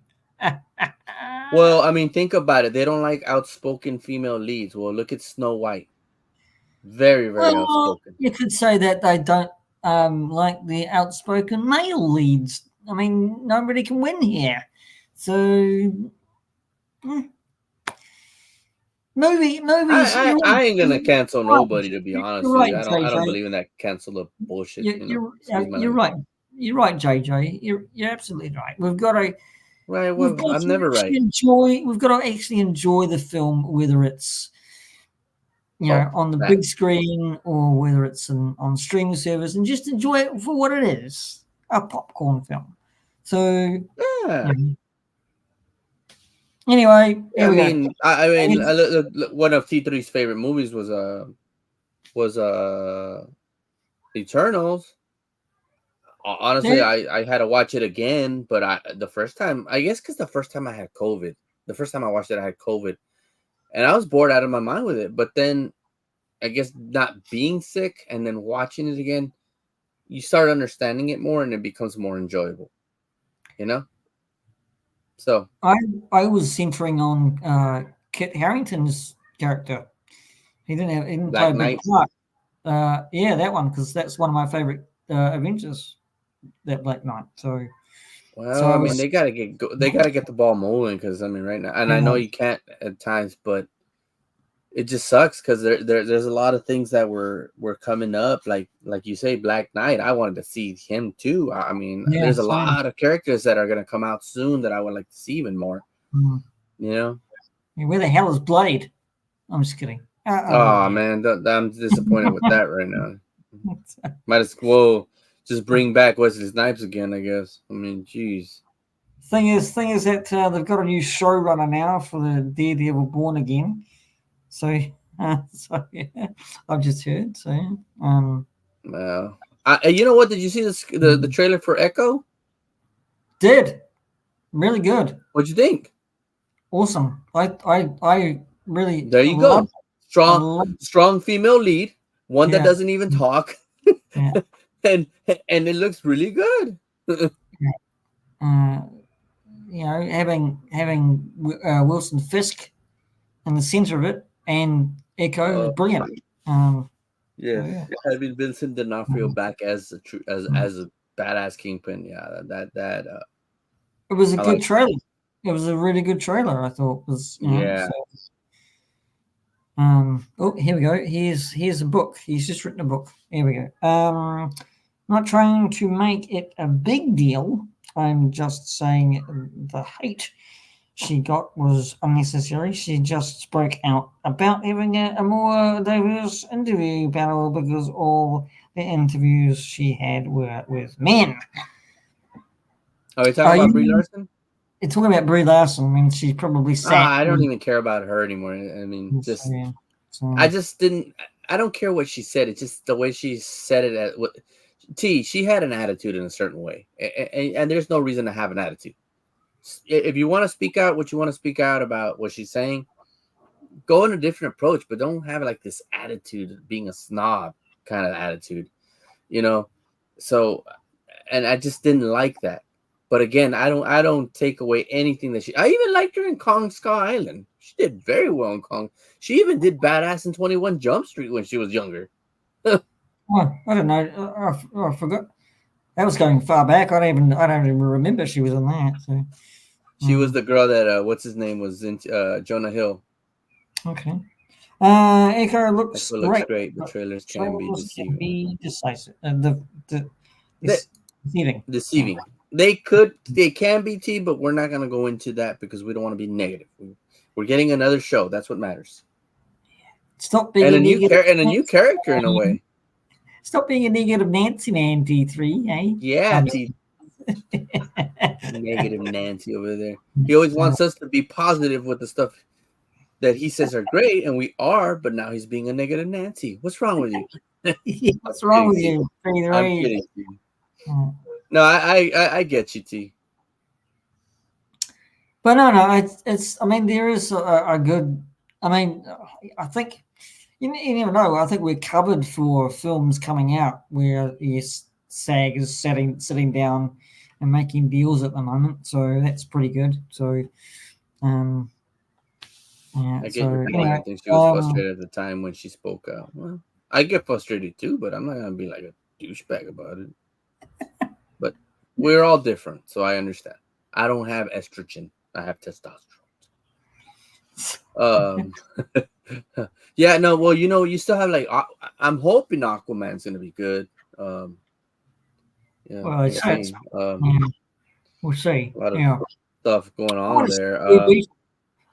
Well, I mean, think about it. They don't like outspoken female leads. Well, look at Snow White. Very, very Well, outspoken. you could say that they don't like the outspoken male leads. I mean, nobody can win here. So, movies. I, You're I, I ain't gonna cancel right. nobody, to be honest You're with right, you. I don't JJ. believe in that cancel the bullshit. Excuse my You're language. right. You're right, JJ. You're absolutely right. Right. We've Well, got I'm to never actually right. enjoy. We've got to actually enjoy the film, whether it's Oh, on the that. big screen or whether it's on streaming service, and just enjoy it for what it is, a popcorn film. So, Yeah. anyway, Yeah, here we go. I mean, And one of T3's favorite movies was Eternals. Honestly, there, I had to watch it again, but the first time, I guess, because the first time I had COVID, the first time I watched it, I had COVID, and I was bored out of my mind with it. But then, I guess, not being sick and then watching it again, you start understanding it more, and it becomes more enjoyable. You know. So I I was centering on Kit Harington's character. He didn't play Black a big Knight. part. Yeah, that one, because that's one of my favorite Avengers. That Black Knight. So Well, I I mean, was. they gotta get the ball moving because I mean, right now, and I know you can't at times, but it just sucks because there's a lot of things that were coming up, like you say, Black Knight. I wanted to see him too. I mean, Yeah, there's a same. lot of characters that are gonna come out soon that I would like to see even more. Mm. You know? Yeah, where the hell is Blade? I'm just kidding. Oh Yeah. man, I'm disappointed with that right now. Might as well just bring back Wesley Snipes again, I guess. I mean, jeez. Thing is that they've got a new showrunner now for the Daredevil Born Again. So yeah, I've just heard. Well, you know what? Did you see the trailer for Echo? Did really good, What'd you think? awesome. I really There you love go. it. I Strong, love. strong female lead, one that Yeah, doesn't even talk, yeah, and and it looks really good. yeah. Uh, having Wilson Fisk in the center of it and Echo is uh, brilliant. Um, so yes, yeah. having Vincent D'Onofrio back as a true as a badass kingpin. Yeah, that It was a I good like. trailer. It was a really good trailer. I thought was Yeah. So. Oh, here we go. Here's a book. He's just written a book. Here we go. Not trying to make it a big deal. I'm just saying the hate she got was unnecessary. She just spoke out about having a more diverse interview panel because all the interviews she had were with men. Are you talking Are about Brie you Larson? talking about Brie Larson? I mean, she probably sat I don't with. even care about her anymore. I mean, So, just yeah. So, I just didn't. I don't care what she said. It's just the way she said it. At what she had an attitude in a certain way, and there's no reason to have an attitude. If you want to speak out what you want to speak out about what she's saying, go in a different approach, but don't have like this attitude of being a snob kind of attitude, you know. So, and I just didn't like that. But again, I don't take away anything that she. I even liked her in Kong Skull Island. She did very well in Kong. She even did badass in 21 Jump Street when she was younger. oh, I don't know. I forgot. That was going far back. I don't even remember she was in that. So, She was the girl that what's his name was in Jonah Hill. okay. Echo That's looks what looks great, great, but but trailers can be trailers can deceiving. be decisive. They, Deceiving. Yeah. deceiving. They can be T, but we're not gonna go into that because we don't want to be negative. We're getting another show. That's what matters. Stop being a negative. And a new character in a way. Stop being a negative Nancy man, T3, eh? Yeah, T negative Nancy over there. He always wants us to be positive with the stuff that he says are great, and we are, but now he's being a negative Nancy. What's wrong with you? What's wrong with you, I'm T3? kidding, T. No, I get you, T. But no, it's. I mean, there is a good. I mean, I think you never know. I think we're covered for films coming out where yes, SAG is sitting down and making deals at the moment, so that's pretty good. So, um, yeah. I get So your point. anyway, I think she was frustrated at the time when she spoke out. Well, I get frustrated too, but I'm not gonna be like a douchebag about it. But we're all different, so I understand. I don't have estrogen. I have testosterone. Yeah, no. Well, you still have like. I'm hoping Aquaman's gonna be good. Yeah, well, we'll it's see. yeah, we'll see. A lot of Yeah, stuff going I on want to see there. Blue Beetle.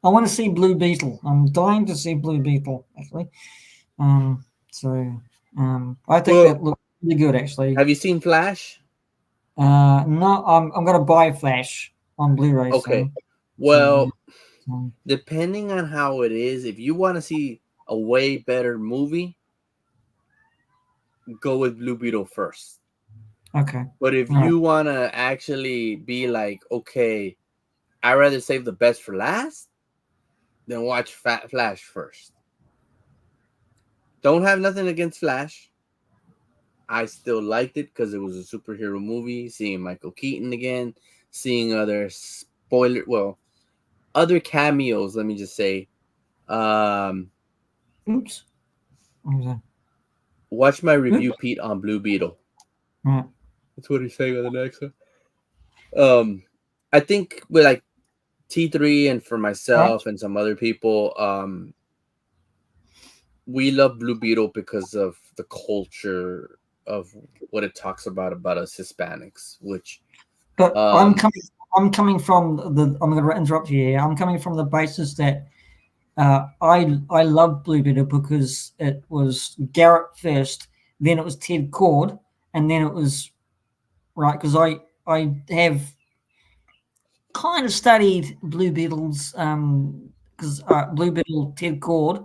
I want to see Blue Beetle. I'm dying to see Blue Beetle actually. So I think Well, that looks really good actually. have you seen Flash? No, I'm gonna buy Flash on Blu-ray Okay. soon. So yeah. Well, depending on how it is, if you want to see a way better movie, go with Blue Beetle first. Okay. But if All right. you want to actually be like, okay, I'd rather save the best for last, then watch Flash first. Don't have nothing against Flash. I still liked it because it was a superhero movie. Seeing Michael Keaton again, seeing other cameos. Let me just say, Oops. What was that? watch my review, Oops. Pete, on Blue Beetle. Right. That's what he's saying on the next one. I think with like T3 and for All right. myself and some other people, we love Blue Beetle because of the culture of what it talks about us Hispanics, which But um I'm coming from the. I'm going to interrupt you here. I'm coming from the basis that I love Blue Beetle because it was Garrett first, then it was Ted Cord, and then it was right because I have kind of studied Blue Beetles because Blue Beetle Ted Cord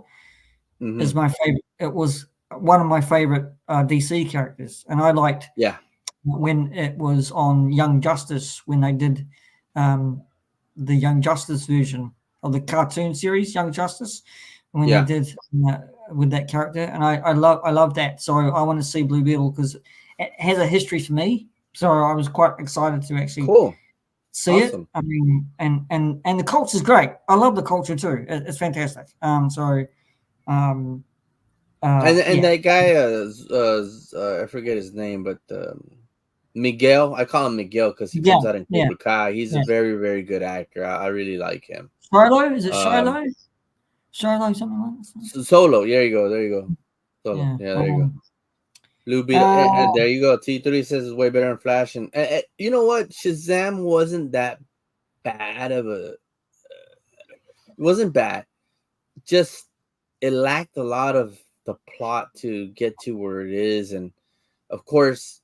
is mhm, my favorite. It was one of my favorite DC characters, and I liked yeah, when it was on Young Justice when they did um, the Young Justice version of the cartoon series Young Justice when they yeah, did with that character, and I love that. So I want to see Blue Beetle because it has a history for me. So I was quite excited to actually cool, see it. awesome. I mean, and the culture's great. I love the culture too. It's fantastic. Um, And yeah, that guy, I forget his name, but Miguel. I call him Miguel because he yeah, comes out in yeah, Cobra Kai. He's a yeah. very, very good actor. I really like him. Shiloh, is it Um, Shiloh? Shiloh, something like that. Solo. There you go. There you go. Solo. Yeah. Yeah, there you go. Blue Beetle. Uh, There you go. T3 says it's way better than Flash. And you know what? Shazam wasn't that bad of a. It wasn't bad. Just it lacked a lot of the plot to get to where it is, and of course,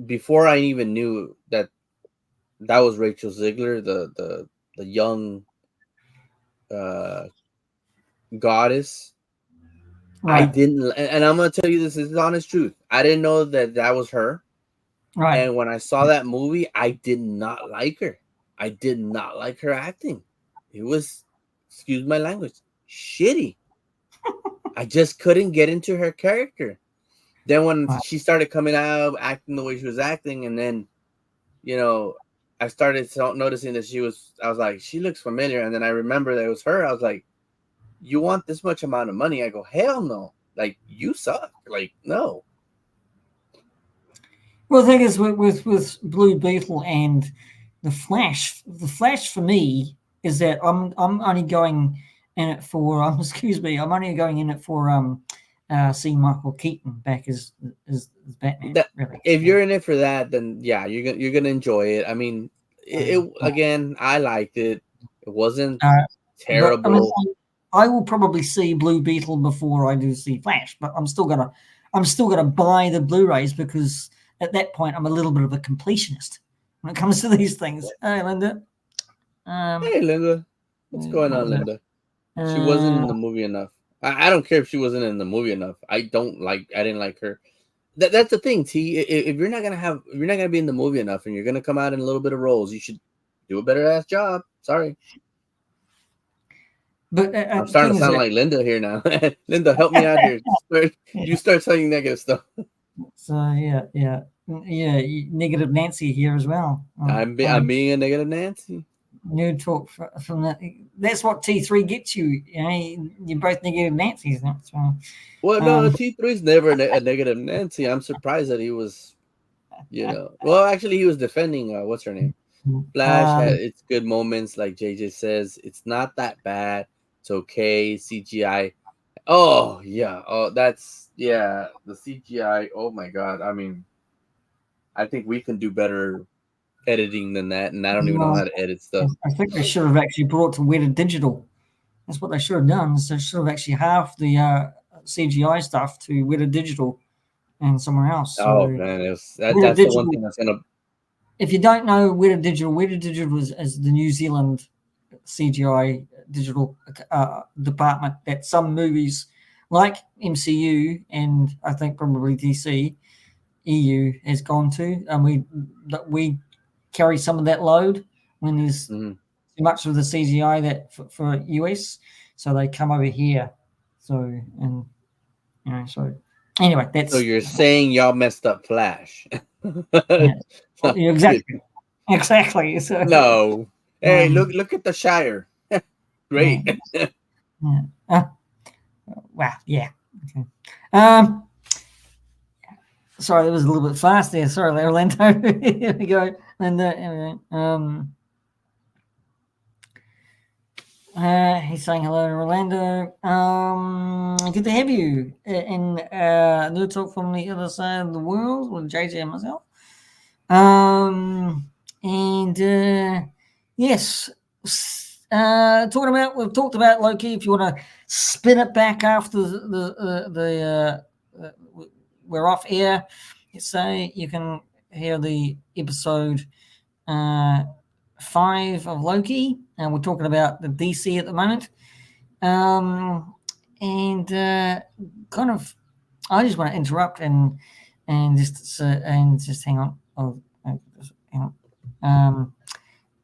before I even knew that that was Rachel Ziegler, the young goddess. I Right. didn't, and I'm gonna tell you this is the honest truth. I didn't know that was her. Right. And when I saw that movie, I did not like her. I did not like her acting. It was, excuse my language, shitty. I just couldn't get into her character. Then when Right. she started coming out acting the way she was acting, and then I started noticing that I was like, she looks familiar. And then I remember that it was her. I was like, you want this much amount of money? I go, hell no. Like, you suck. Like, no. Well, the thing is with Blue Beetle and the Flash for me is that I'm only going in it for I'm only going in it for seeing Michael Keaton back as Batman. Really, if you're in it for that, then yeah, you're gonna enjoy it. I mean, it again, I liked it. It wasn't but I mean, terrible. I will probably see Blue Beetle before I do see Flash, but I'm still gonna buy the Blu-rays because at that point I'm a little bit of a completionist when it comes to these things. Hey, Linda. Hey, Linda, what's going What on, was that? Linda? She wasn't in the movie enough. I don't care if she wasn't in the movie enough. I didn't like her. That's the thing, T. If you're not gonna be in the movie enough, and you're gonna come out in a little bit of roles, you should do a better ass job. Sorry. But I'm the starting thing to is sound that like Linda here now. Linda, help me out here. You start saying negative stuff. so yeah, negative Nancy here as well. I'm being a negative Nancy. New talk from that. That's what T3 gets you. You know, you're both negative Nancy's. So, Well, no, T3 is never a negative Nancy. I'm surprised that he was, Well, actually, he was defending what's her name. Flash had its good moments, like JJ says. It's not that bad. It's okay. CGI. Oh yeah. Oh, that's the CGI. Oh my god. I mean, I think we can do better editing than that, and I don't even know how to edit stuff. I think they should have actually brought to Weta Digital. That's what they should have done. Is they should have actually halved the CGI stuff to Weta Digital and somewhere else. So Oh man, Weta that's the one Digital. thing that's gonna. If you don't know Weta Digital is the New Zealand CGI digital department that some movies like MCU and I think probably DC EU has gone to, and we carry some of that load when there's too much of the CGI that for US, so they come over here. So so anyway, So that's you're saying y'all messed up Flash? yeah, exactly. So No. Hey, look at the Shire. Great. yeah. Wow, yeah. Okay. Sorry, that was a little bit fast there. Sorry, Orlando. Here we go. And he's saying hello to Orlando. Good to have you in New Talk from the other side of the world with JJ and myself. Yes, we've talked about Loki. If you want to spin it back after we're off air, say you can hear the episode 5 of Loki, and we're talking about the DC at the moment. Kind of, I just want to interrupt and just hang on. Hang on.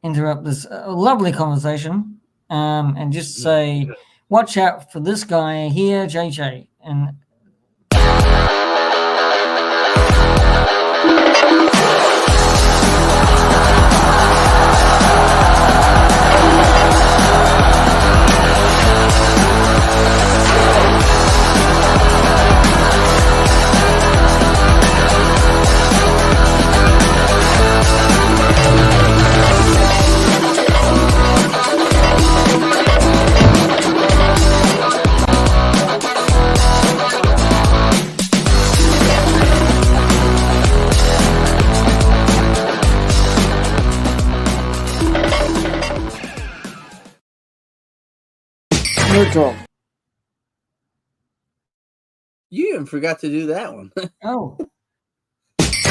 Interrupt this lovely conversation and just say, watch out for this guy here, JJ. And neutral. You even forgot to do that one. Oh.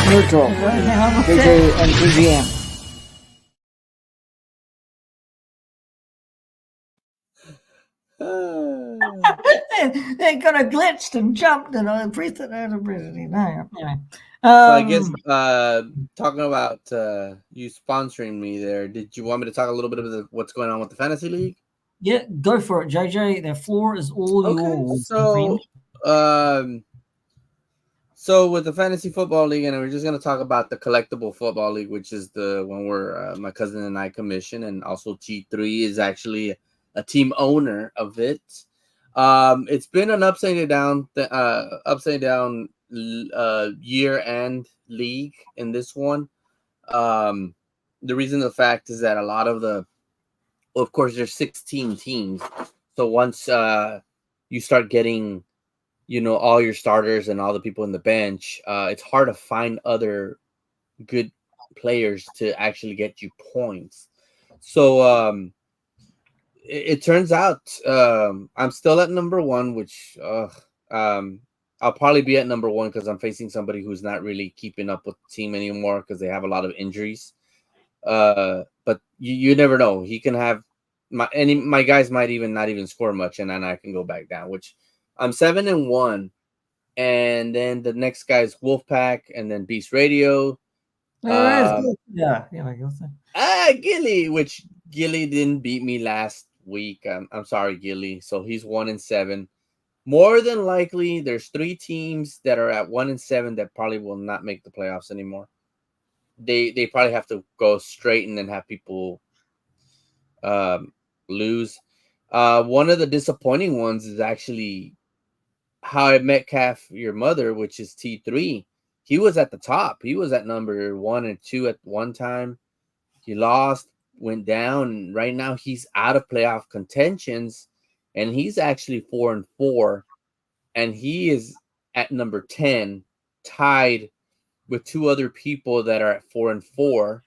Neutral. JJ and PGM. It kind of glitched and jumped, and I pressed it out of President. No, anyway. So I guess talking about you sponsoring me there, did you want me to talk a little bit about what's going on with the fantasy league? Yeah, go for it, JJ. The floor is all Okay, yours, my friend. So with the fantasy football league, and we're just gonna talk about the collectible football league, which is the one where my cousin and I commission, and also G3 is actually a team owner of it. It's been an upside down year end league in this one. The reason, the fact is that a lot of of course, there's 16 teams, so once you start getting all your starters and all the people in the bench, it's hard to find other good players to actually get you points. So it turns out I'm still at number one, which I'll probably be at number one because I'm facing somebody who's not really keeping up with the team anymore because they have a lot of injuries. But you never know. He can have my guys might even not even score much, and then I can go back down. Which I'm 7-1, and then the next guy is Wolfpack, and then Beast Radio. Yeah, I guess so. Gilly, which Gilly didn't beat me last week. I'm sorry, Gilly. So he's 1-7. More than likely, there's 3 teams that are at 1-7 that probably will not make the playoffs anymore. They probably have to go straight and then have people lose. One of the disappointing ones is actually How I Met Calf Your Mother, which is T3. He was at the top. He was at number 1 and 2 at one time. He lost, went down, and right now he's out of playoff contentions, and he's actually 4-4, and he is at number 10, tied with 2 other people that are at 4-4,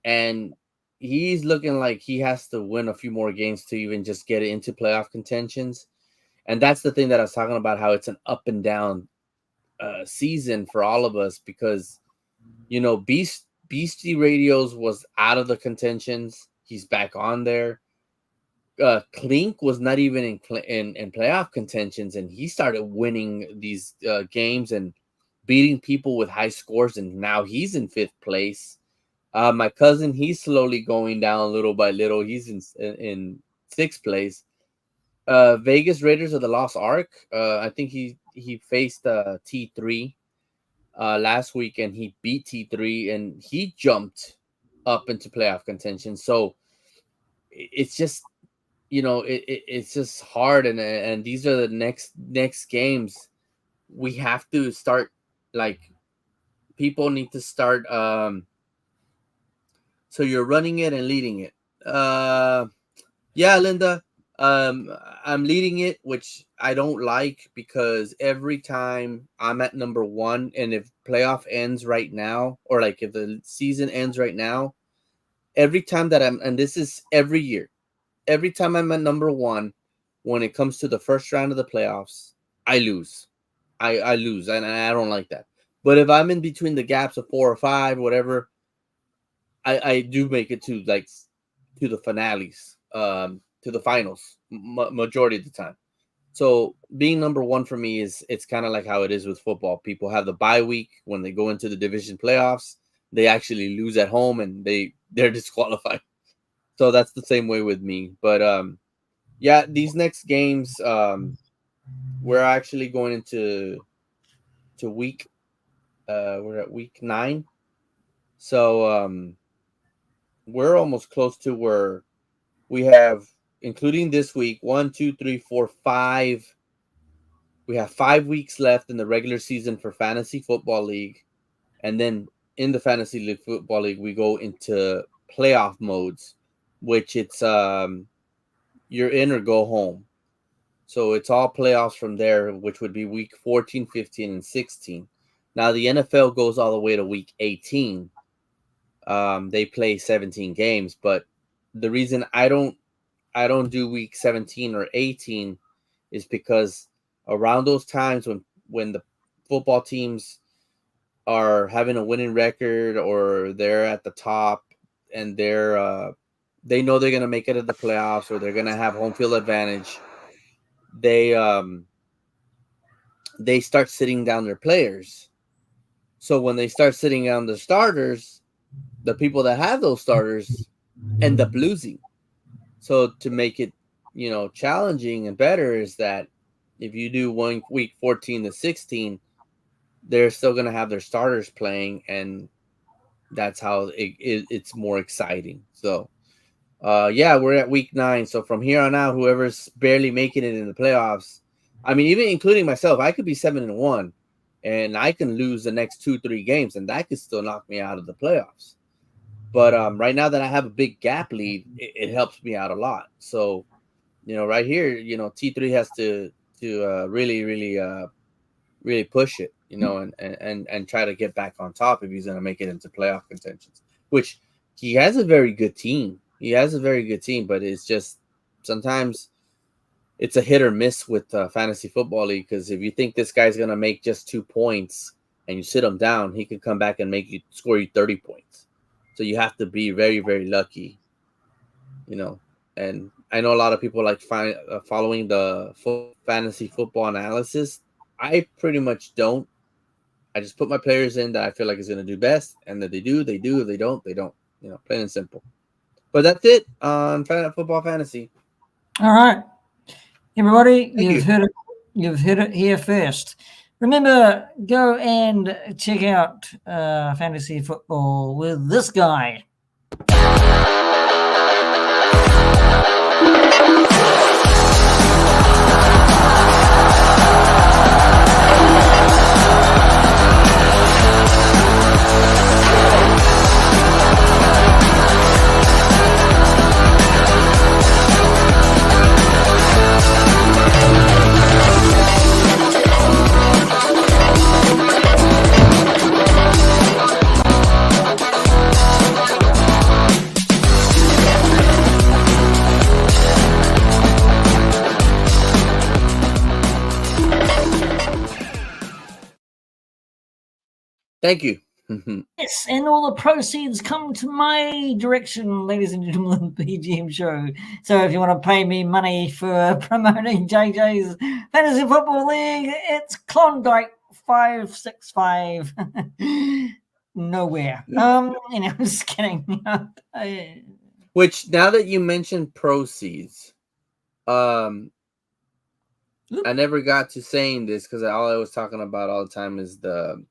and he's looking like he has to win a few more games to even just get into playoff contentions. And that's the thing that I was talking about, how it's an up and down season for all of us, because Beastie Radios was out of the contentions. He's back on there. Clink was not even in playoff contentions, and he started winning these games and beating people with high scores, and now he's in 5th place. My cousin, he's slowly going down little by little. He's in 6th place. Vegas Raiders of the Lost Ark. I think he faced T3 last week, and he beat T3, and he jumped up into playoff contention. So it's just it's just hard, and these are the next games. We have to start, like, people need to start. So you're running it and leading it. Yeah, Linda. I'm leading it, which I don't like, because every time I'm at number 1, and if playoff ends right now, or like if the season ends right now, every time that and this is every year, every time I'm at number 1, when it comes to the first round of the playoffs, I lose. I lose, and I don't like that. But if I'm in between the gaps of 4 or 5, whatever, I do make it to, like, to the finales, to the finals, majority of the time. So being number 1 for me it's kind of like how it is with football. People have the bye week when they go into the division playoffs. They actually lose at home, and they're disqualified. So that's the same way with me. But yeah, these next games, we're actually going into week. We're at week 9, so we're almost close to where we have, including this week, 1, 2, 3, 4, 5. We have 5 weeks left in the regular season for Fantasy Football League, and then in the Fantasy League Football League, we go into playoff modes, which it's you're in or go home. So it's all playoffs from there, which would be week 14, 15, and 16. Now the NFL goes all the way to week 18. They play 17 games, but the reason I don't do week 17 or 18 is because around those times when the football teams are having a winning record, or they're at the top, and they're they know they're going to make it to the playoffs or they're going to have home field advantage, they start sitting down their players. So when they start sitting down the starters, the people that have those starters end up losing. So to make it, challenging and better is that if you do one week 14 to 16, they're still going to have their starters playing, and that's how it's more exciting. So, yeah, we're at week 9. So from here on out, whoever's barely making it in the playoffs, I mean, even including myself, I could be 7-1, and I can lose the next 2-3 games, and that could still knock me out of the playoffs. But right now that I have a big gap lead, it helps me out a lot. So, right here, T3 has to really, really, really push it, and try to get back on top if he's going to make it into playoff contentions. Which he has a very good team. He has a very good team, but it's just sometimes it's a hit or miss with fantasy football league, because if you think this guy's going to make just 2 points and you sit him down, he could come back and score you 30 points. So you have to be very, very lucky, And I know a lot of people like following the fantasy football analysis. I pretty much don't. I just put my players in that I feel like is going to do best, and that they do, they do. If they don't, they don't. Plain and simple. But that's it on football fantasy. All right, everybody, Thank you. heard it. You've heard it here first. Remember, go and check out fantasy football with this guy. Thank you. Yes, and all the proceeds come to my direction, ladies and gentlemen, of the PGM show. So if you want to pay me money for promoting JJ's Fantasy Football League, it's Klondike 565. Nowhere. I'm just kidding. Which, now that you mentioned proceeds, I never got to saying this because all I was talking about all the time is the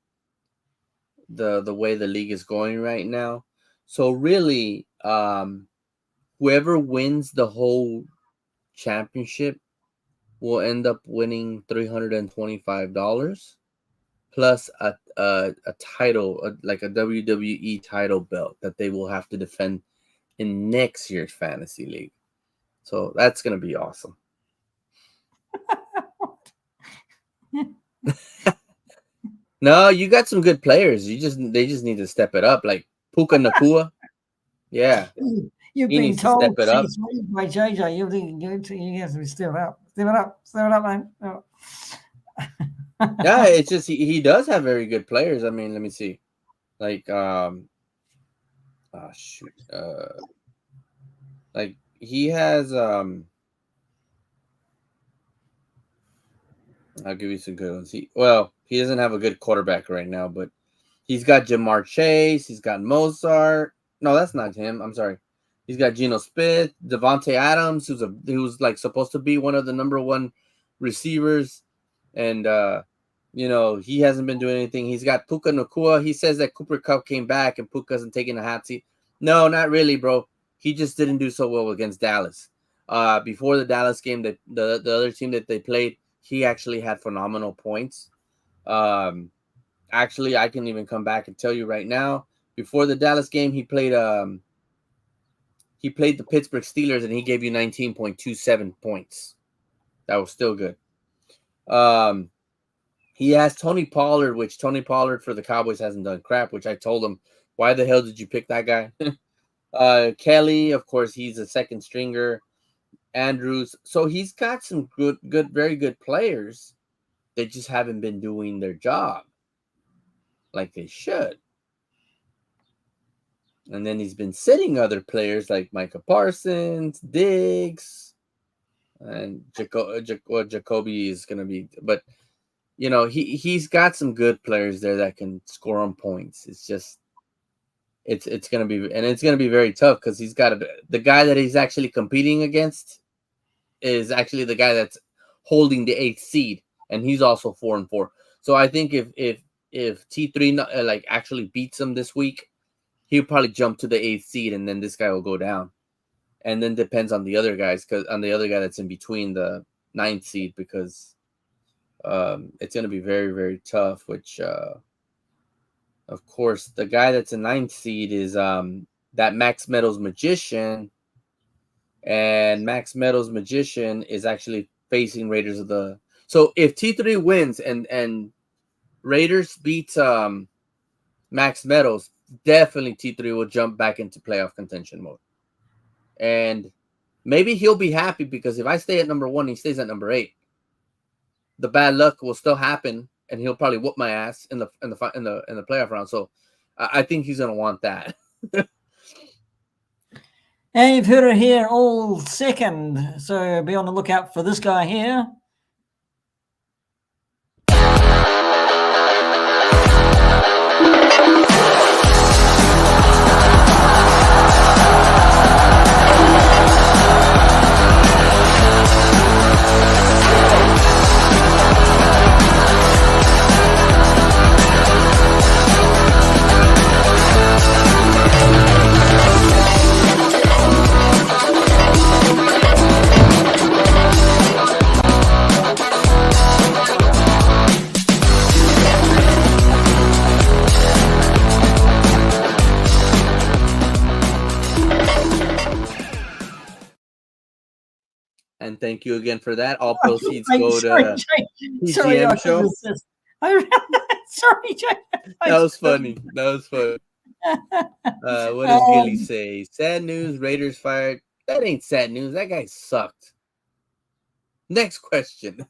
way the league is going right now. So really, whoever wins the whole championship will end up winning $325 plus a title, like a WWE title belt that they will have to defend in next year's fantasy league. So that's gonna be awesome. No, you got some good players. They just need to step it up, like Puka Nakua. Yeah, You've he been needs to told step it up. by JJ. You have to step it up. Step it up, man. Oh. Yeah, it's just he does have very good players. I mean, let me see. Like shoot. Like he has I'll give you some good ones. He doesn't have a good quarterback right now, but he's got Jamar Chase, he's got Mozart. No, that's not him. I'm sorry. He's got Geno Smith, Devontae Adams, who's like supposed to be one of the number 1 receivers, and he hasn't been doing anything. He's got Puka Nakua. He says that Cooper Kupp came back and Puka hasn't taken a hot seat. No, not really, bro. He just didn't do so well against Dallas. Before the Dallas game, the other team that they played, he actually had phenomenal points. Actually, I can even come back and tell you right now. Before the Dallas game, he played the Pittsburgh Steelers and he gave you 19.27 points. That was still good. He has Tony Pollard, which Tony Pollard for the Cowboys hasn't done crap, which I told him, why the hell did you pick that guy? Kelly, of course, he's a second stringer. Andrews. So he's got some good, very good players. They just haven't been doing their job like they should. And then he's been sitting other players like Micah Parsons, Diggs, and Jacoby is going to be. But, he's got some good players there that can score on points. It's just, it's going to be, and it's going to be very tough because he's got the guy that he's actually competing against is actually the guy that's holding the 8th seed, and he's also 4-4. So I think if T3 like actually beats him this week, he'll probably jump to the 8th seed, and then this guy will go down. And then depends on the other guys, because on the other guy that's in between the 9th seed, because it's going to be very, very tough. Which, of course, the guy that's in 9th seed is that Max Meadows Magician, and Max Meadows Magician is actually facing Raiders of the. So if T3 wins and Raiders beats Max Meadows, definitely T3 will jump back into playoff contention mode. And maybe he'll be happy because if I stay at number 1, he stays at number 8. The bad luck will still happen, and he'll probably whoop my ass in the playoff round. So I think he's gonna want that. And you've heard it here all second, so be on the lookout for this guy here. And thank you again for that. All proceeds go to P.G.M. show. Sorry, Jay. That was funny. What does Gilly say? Sad news, Raiders fired. That ain't sad news. That guy sucked. Next question.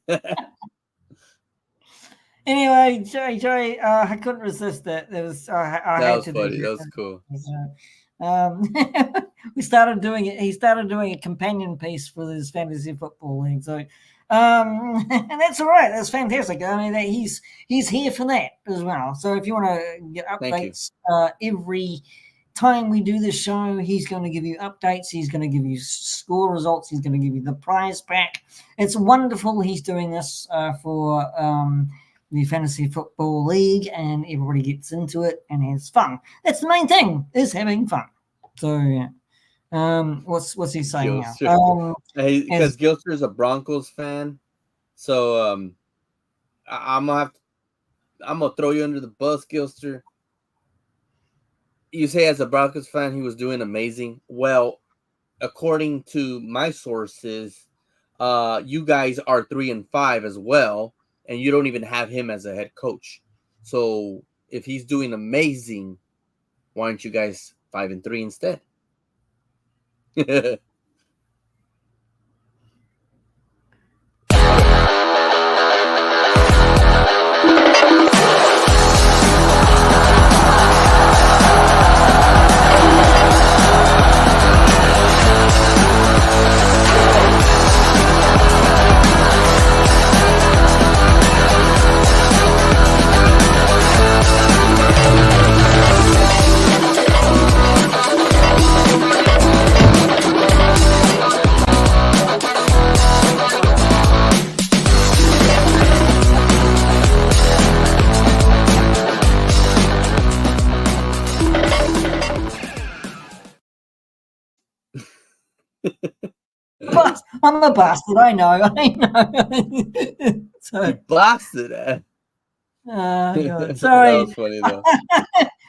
Anyway, Jay, I couldn't resist that. That was funny. That was cool. We started doing it. He started doing a companion piece for his fantasy football league. So, and that's all right. That's fantastic. I mean, he's here for that as well. So if you want to get updates every time we do this show, he's going to give you updates. He's going to give you score results. He's going to give you the prize pack. It's wonderful. He's doing this for the fantasy football league, and everybody gets into it and has fun. That's the main thing, is having fun. So yeah. What's he saying now? Because Gilster is a Broncos fan, so I'm gonna throw you under the bus, Gilster. You say as a Broncos fan he was doing amazing. Well, according to my sources, you guys are 3-5 as well, and you don't even have him as a head coach. So if he's doing amazing, why aren't you guys 5-3 instead? I'm a bastard. I know. So, you blasted it. God. Sorry. That was funny though.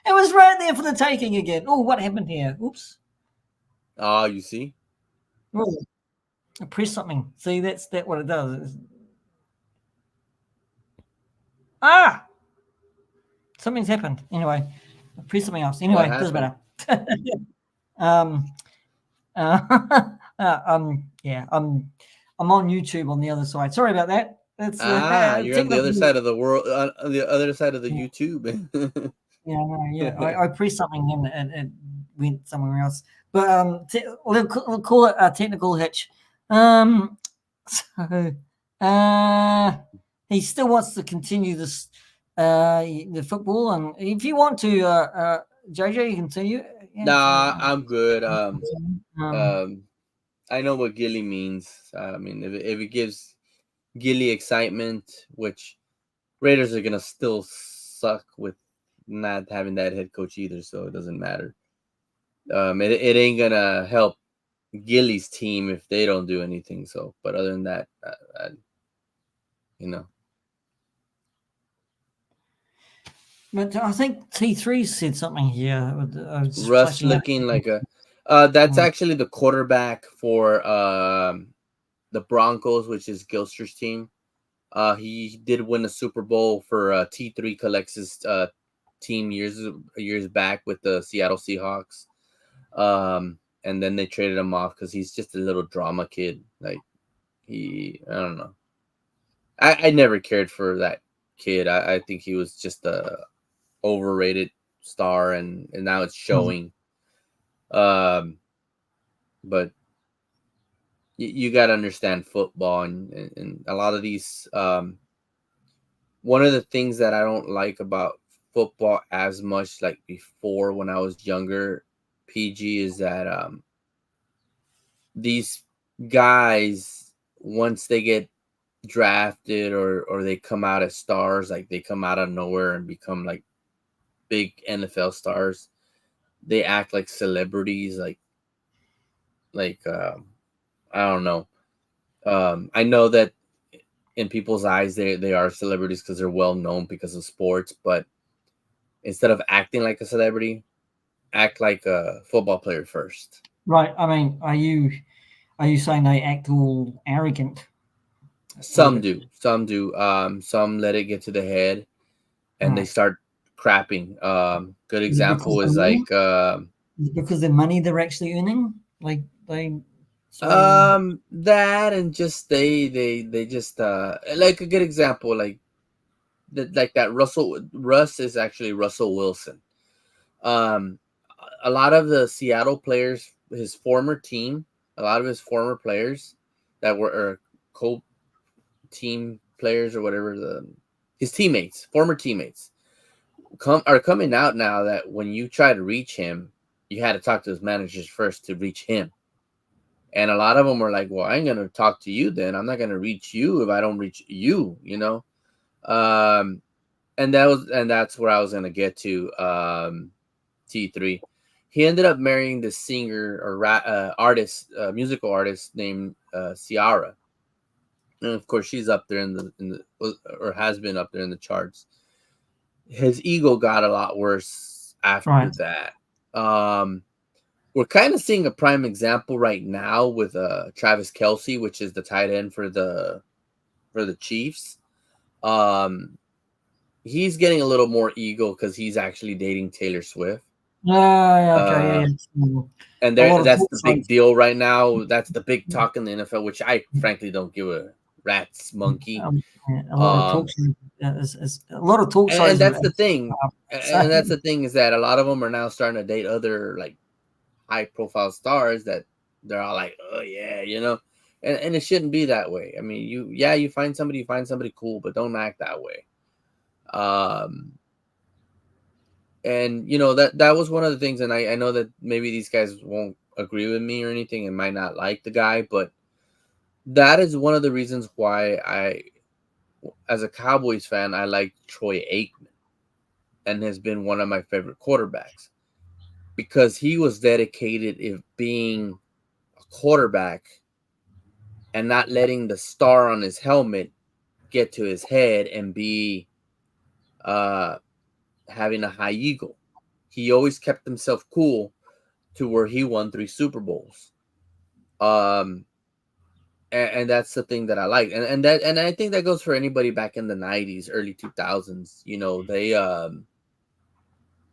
It was right there for the taking again. Oh, what happened here? Oops. Oh, you see? Oh, I pressed something. See, that's what it does. Something's happened. Anyway, I pressed something else. Anyway, it doesn't matter. Yeah, I'm on YouTube on the other side. Sorry about that. That's you're on the other side of the world, on the other side of the YouTube. Yeah, I pressed something and went somewhere else. But we'll call it a technical hitch. So he still wants to continue this the football, and if you want to, JJ, you can continue. Yeah, Nah, I'm good. um, I know what Gilly means. I mean, if it gives Gilly excitement, which Raiders are gonna still suck with not having that head coach either, so it doesn't matter. It ain't gonna help Gilly's team if they don't do anything. So, but other than that, you know. But I think T3 said something here. Russ looking like a that's actually the quarterback for the Broncos, which is Gilster's team. He did win a Super Bowl for T3 Collects' team years back with the Seattle Seahawks. And then they traded him off because he's just a little drama kid. Like I don't know. I never cared for that kid. I think he was just a overrated star, and now it's showing. But you got to understand football, and a lot of these. One of the things that I don't like about football as much like before when I was younger, PG, is that these guys, once they get drafted or they come out as stars, like they come out of nowhere and become like big NFL stars, they act like celebrities, like I don't know. I know that in people's eyes they are celebrities because they're well known because of sports, but instead of acting like a celebrity, act like a football player first. Right. I mean, are you saying they act all arrogant? Some do. Some let it get to the head and they start crapping. Good example is like because the money they're actually earning, like they. that, and just they just like a good example, like that Russ is actually Russell Wilson. Um, a lot of the Seattle players, his former team, a lot of his former players that were co-team players or whatever, his teammates, former teammates, are coming out now that when you try to reach him, you had to talk to his managers first to reach him. And a lot of them were like, well, I ain't going to talk to you then. I'm not going to reach you if I don't reach you, you know? And that's where I was going to get to. T3. He ended up marrying this singer or artist, musical artist named Ciara, and of course she's up there in the or has been up there in the charts. His ego got a lot worse after that. We're kind of seeing a prime example right now with Travis Kelce, which is the tight end for the Chiefs. He's getting a little more ego because he's actually dating Taylor Swift. Okay. And that's the big deal right now. That's the big talk in the NFL, which I frankly don't give a rat's monkey. A lot of talk. A lot of talk. And that's the thing. And that's the thing is that a lot of them are now starting to date other like high-profile stars that they're all like, oh yeah, you know. And it shouldn't be that way. I mean, you find somebody cool, but don't act that way. And you know that was one of the things, and I know that maybe these guys won't agree with me or anything and might not like the guy, but that is one of the reasons why as a Cowboys fan, I like Troy Aikman and has been one of my favorite quarterbacks because he was dedicated in being a quarterback and not letting the star on his helmet get to his head and be having a high ego. He always kept himself cool to where he won 3 Super Bowls. And that's the thing that I like. And I think that goes for anybody back in the 90s, early 2000s. You know, they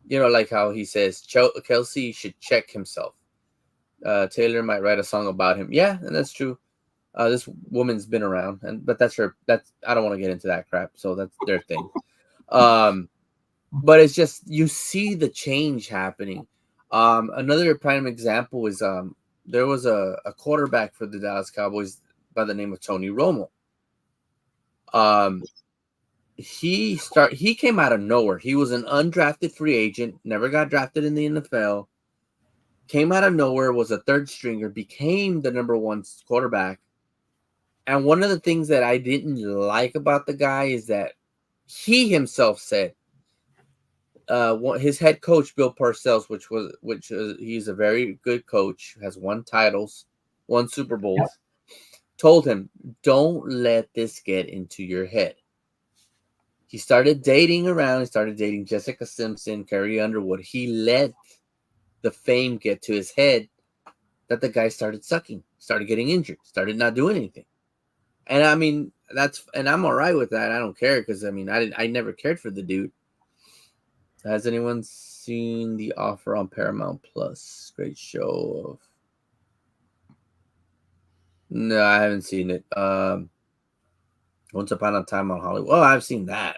you know, like how he says Kelce should check himself. Taylor might write a song about him. Yeah, and that's true. This woman's been around, but that's I don't want to get into that crap. So that's their thing. But it's just you see the change happening. Another prime example is there was a quarterback for the Dallas Cowboys by the name of Tony Romo. Um, he came out of nowhere. He was an undrafted free agent, never got drafted in the NFL. Came out of nowhere, was a third stringer, became the number one quarterback. And one of the things that I didn't like about the guy is that he himself said, his head coach Bill Parcells, he's a very good coach, has won titles, won Super Bowls, told him, don't let this get into your head. He started dating around. He started dating Jessica Simpson, Carrie Underwood. He let the fame get to his head that the guy started sucking, started getting injured, started not doing anything. And I mean, I'm all right with that. I don't care because I mean, I never cared for the dude. Has anyone seen The Offer on Paramount Plus? Great show. No, I haven't seen it. Once Upon a Time on Hollywood. Oh, I've seen that.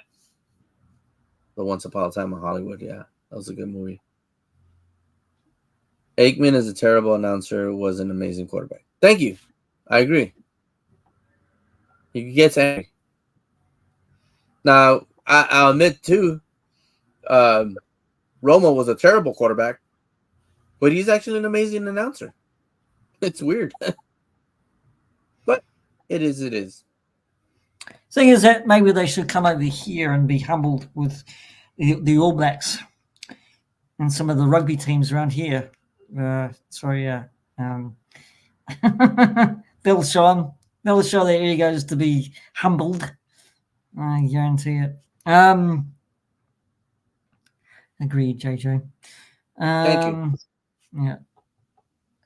The Once Upon a Time on Hollywood. Yeah, that was a good movie. Aikman is a terrible announcer. Was an amazing quarterback. Thank you. I agree. He gets angry. Now, I'll admit too, Romo was a terrible quarterback, but he's actually an amazing announcer. It's weird, but it is. It is. Thing is that maybe they should come over here and be humbled with the All Blacks and some of the rugby teams around here. They'll show them. They'll show their egos to be humbled. I guarantee it. Agreed, JJ. Thank you. Yeah.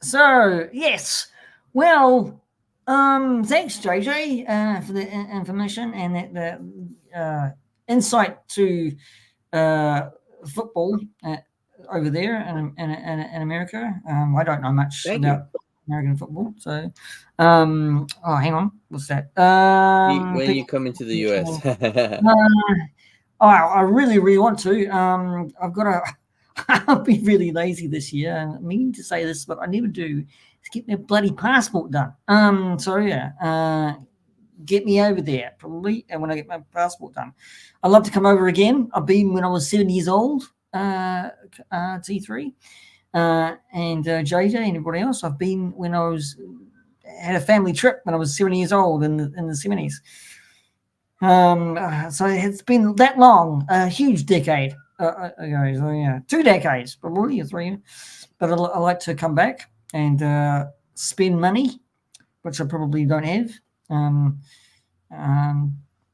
So yes, well, thanks, JJ, for the information and the insight to football over there in America. I don't know much about American football, so hang on, what's that? When you come into the US. I really, really want to. I've got to. I'll be really lazy this year, and I mean to say this, but I never do. Is get my bloody passport done. So yeah, get me over there probably, and when I get my passport done, I'd love to come over again. I've been when I was 7 years old. T3, and JJ and everybody else. I've been when I had a family trip when I was 7 years old in the 70s. So it's been that long, a huge decade ago. So yeah, 2 decades, probably, or 3. But I like to come back and spend money, which I probably don't have.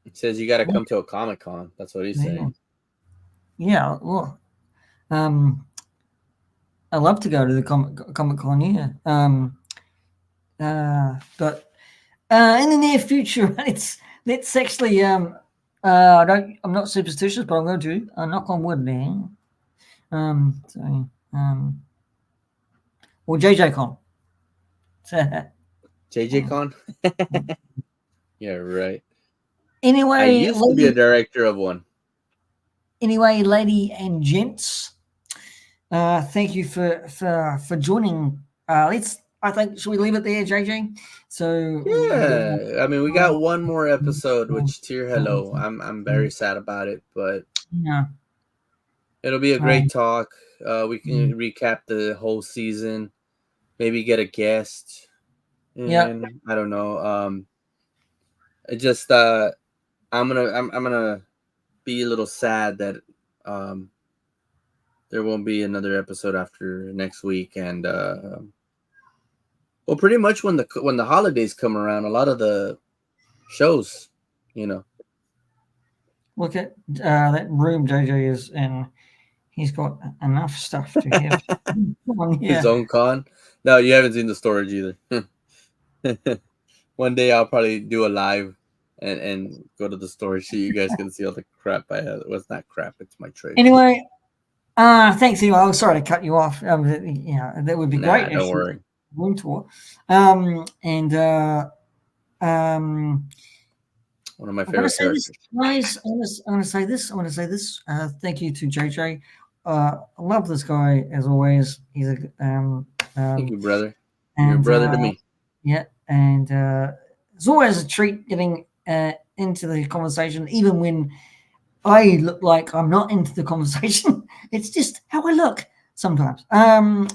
It says you got to come to a Comic-Con. That's what he's saying. Yeah, well, I love to go to the Comic-Con. Yeah, but in the near future, let's actually I'm not superstitious, but I'm going to knock on wood now. Or JJ Con. JJ Con? Yeah, right. Anyway, I used to be a director of one. Anyway, lady and gents, thank you for joining. I think should we leave it there, JJ? So yeah, I mean we got one more episode, which Tier Hello. I'm very sad about it, but yeah, it'll be a great talk. We can recap the whole season, maybe get a guest. And I don't know. It just I'm gonna be a little sad that there won't be another episode after next week, and well, pretty much when the holidays come around, a lot of the shows, Look at that room JJ is in. He's got enough stuff to have. His own con. No, you haven't seen the storage either. One day I'll probably do a live and go to the storage so you guys can see all the crap I have. Well, it's not crap, it's my trade. Anyway, thanks. Anyway, I'm sorry to cut you off. That would be great. Don't worry. Room tour. One of my favorite characters. Guys, I want to say this. Thank you to JJ. I love this guy as always. He's a Thank you, brother. and You're a brother to me. yeah, and it's always a treat getting into the conversation, even when I look like I'm not into the conversation. It's just how I look sometimes. But,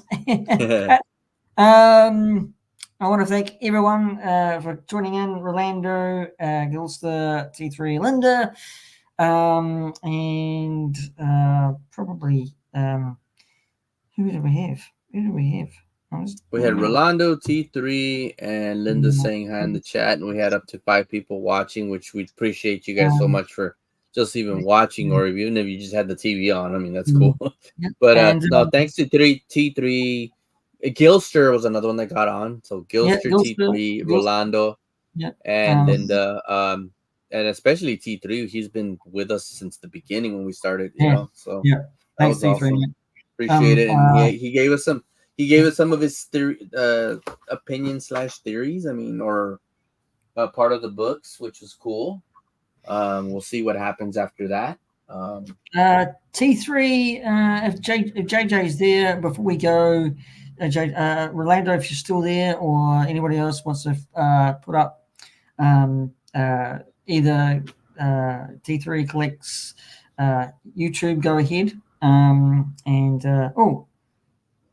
I want to thank everyone for joining in. Rolando, Gilster, T3, Linda, and probably who do we have? Who do we have? We had Rolando, T3, and Linda saying hi in the chat, and we had up to 5 people watching, which we appreciate you guys so much for just even watching, or even if you just had the TV on. I mean, that's cool. But and, no, thanks to T3. Gilster was another one that got on. So Gilster, T3, Rolando, and Linda, and especially T3. He's been with us since the beginning when we started, you know. So that was awesome. Appreciate it, and he gave us some. He gave us some of his opinions / theories. I mean, or part of the books, which was cool. We'll see what happens after that. T3, if JJ's there before we go, Rolando, if you're still there, or anybody else wants to put up either T3 collects YouTube, go ahead.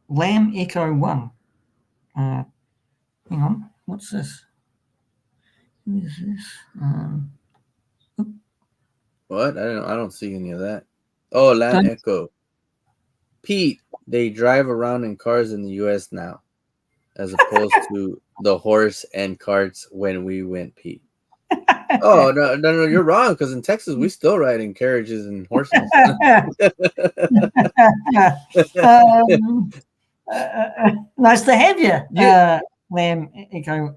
Lamb Echo 1. Hang on, what's this? Who is this? What? I don't see any of that. Oh, Lamb Echo. Pete, they drive around in cars in the U.S. now, as opposed to the horse and carts when we went, Pete. Oh, no, you're wrong, because in Texas, we still ride in carriages and horses. Nice to have you, Lamb Echo.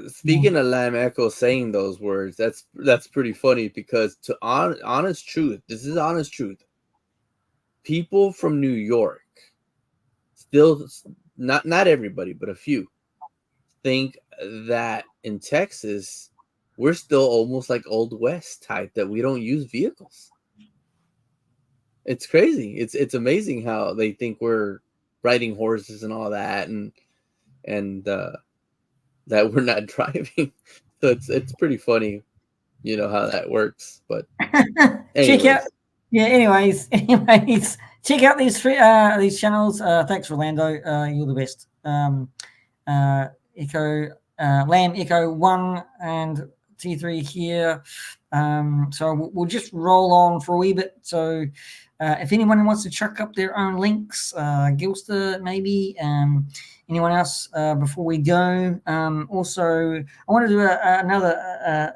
Speaking of Lamb Echo saying those words, that's pretty funny, because to honest truth, this is honest truth. People from New York, still not everybody, but a few, think that in Texas we're still almost like Old West type, that we don't use vehicles. It's crazy. It's amazing how they think we're riding horses and all that, and that we're not driving. So it's pretty funny, you know, how that works. But check out, anyways, check out these channels. Thanks, Rolando. You're the best. Echo, Lamb Echo 1 and T3 here. So we'll just roll on for a wee bit. So if anyone wants to chuck up their own links, Gilster maybe, anyone else before we go. Also, I want to do another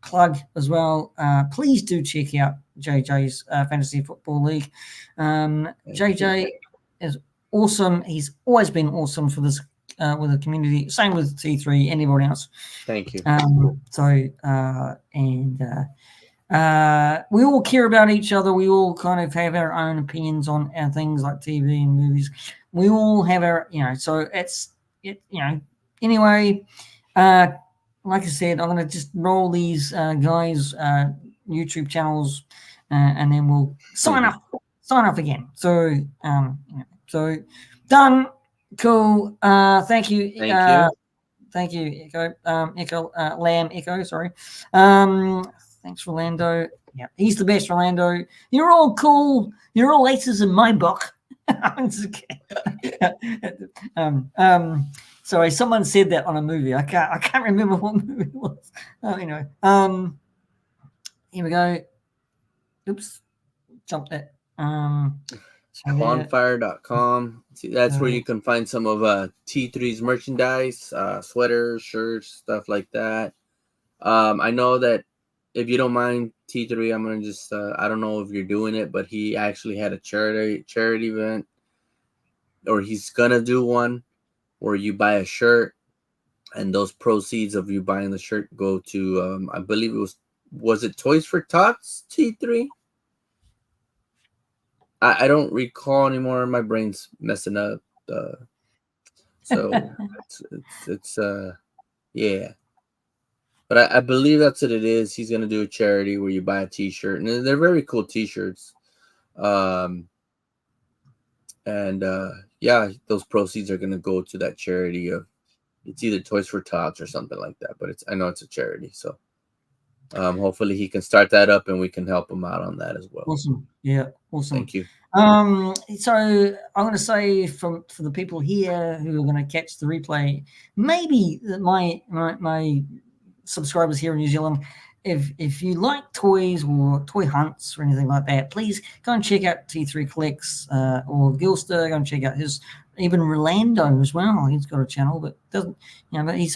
plug as well. Please do check out JJ's Fantasy Football League. JJ is awesome. He's always been awesome for this with the community. Same with T3, anybody else. Thank you. We all care about each other. We all kind of have our own opinions on things like TV and movies. We all have our, so anyway, like I said, I'm going to just roll these guys' YouTube channels, and then we'll sign off again. So, so done. Cool. Thank you. Thank you, Echo, Lamb Echo. Sorry. Thanks, Rolando. Yeah, he's the best, Rolando. You're all cool. You're all aces in my book. Sorry, someone said that on a movie. I can't remember what movie it was. Anyway, here we go. Oops, jumped that. Bonfire.com. See, that's where you can find some of T3's merchandise, sweaters, shirts, stuff like that. I know that if you don't mind, T3, I'm gonna just I don't know if you're doing it, but he actually had a charity event, or he's gonna do one, where you buy a shirt, and those proceeds of you buying the shirt go to I believe it was it Toys for Tots, T3? I don't recall anymore. My brain's messing up. So it's yeah. But I believe that's what it is. He's gonna do a charity where you buy a T-shirt, and they're very cool T-shirts. And yeah, those proceeds are gonna go to that charity of it's either Toys for Tots or something like that. But I know it's a charity, so hopefully he can start that up and we can help him out on that as well. Awesome. Yeah, awesome. Thank you. So I'm going to say for the people here who are going to catch the replay, maybe my subscribers here in New Zealand, if you like toys or toy hunts or anything like that, please go and check out T3 Collects or Gilster. Go and check out his, even Rolando as well. He's got a channel, but doesn't, but he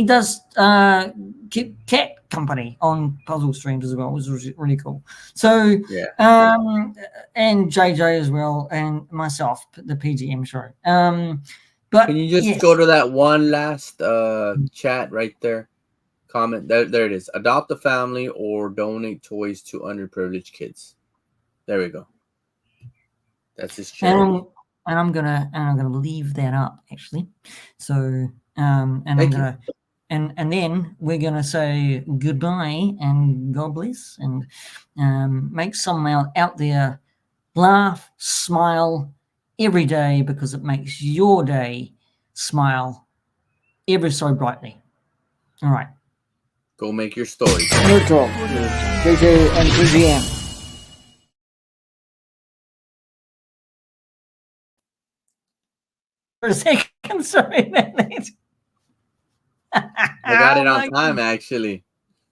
does cat company on puzzle streams as well, which was really cool. So yeah, and JJ as well, and myself, the PGM show. But can you just go to that one last chat right there? Comment there it is. Adopt a family or donate toys to underprivileged kids. There we go. That's his charity. And I'm gonna leave that up actually. So and then we're gonna say goodbye and God bless, and make someone out there laugh, smile every day, because it makes your day smile ever so brightly. All right. Go make your story. Nerd Talk with JJ and PGM. For a second, sorry about that. I got it on time, actually.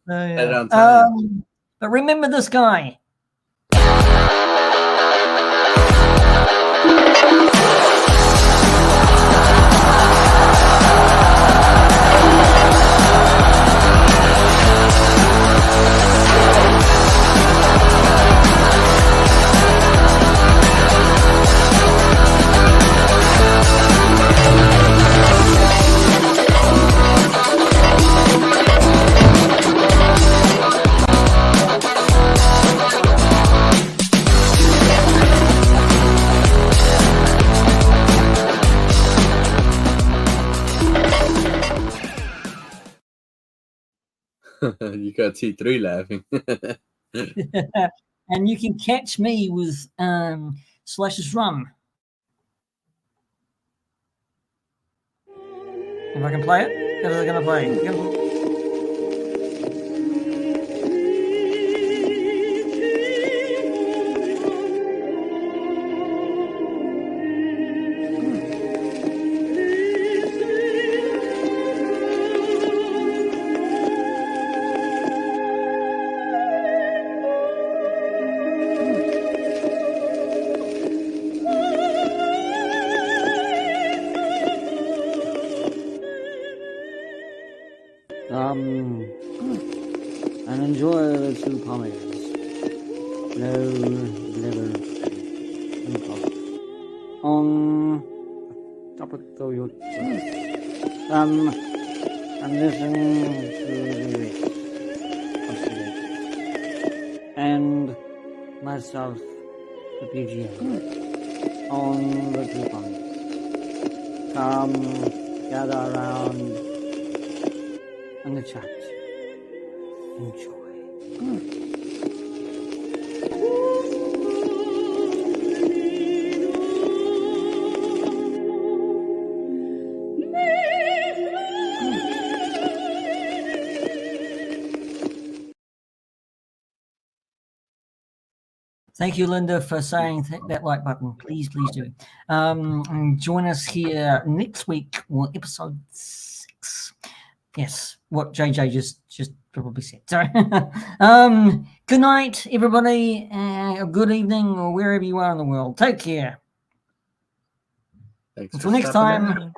Oh, yeah. Got it on time. But remember this guy. You got T3 laughing. And you can catch me with Slash's Rum. If I can play it, how is it going to play? And enjoy the two pommies. No liver on top of your and listen to the rest of the and myself, the PGM, on the two pommies. Come gather around in the chat. Enjoy. Thank you, Linda, for saying that like button. Please do. And join us here next week for episode 6. Yes, what JJ just probably said. Sorry. Good night, everybody. Or good evening, or wherever you are in the world. Take care. Thanks. Until next time.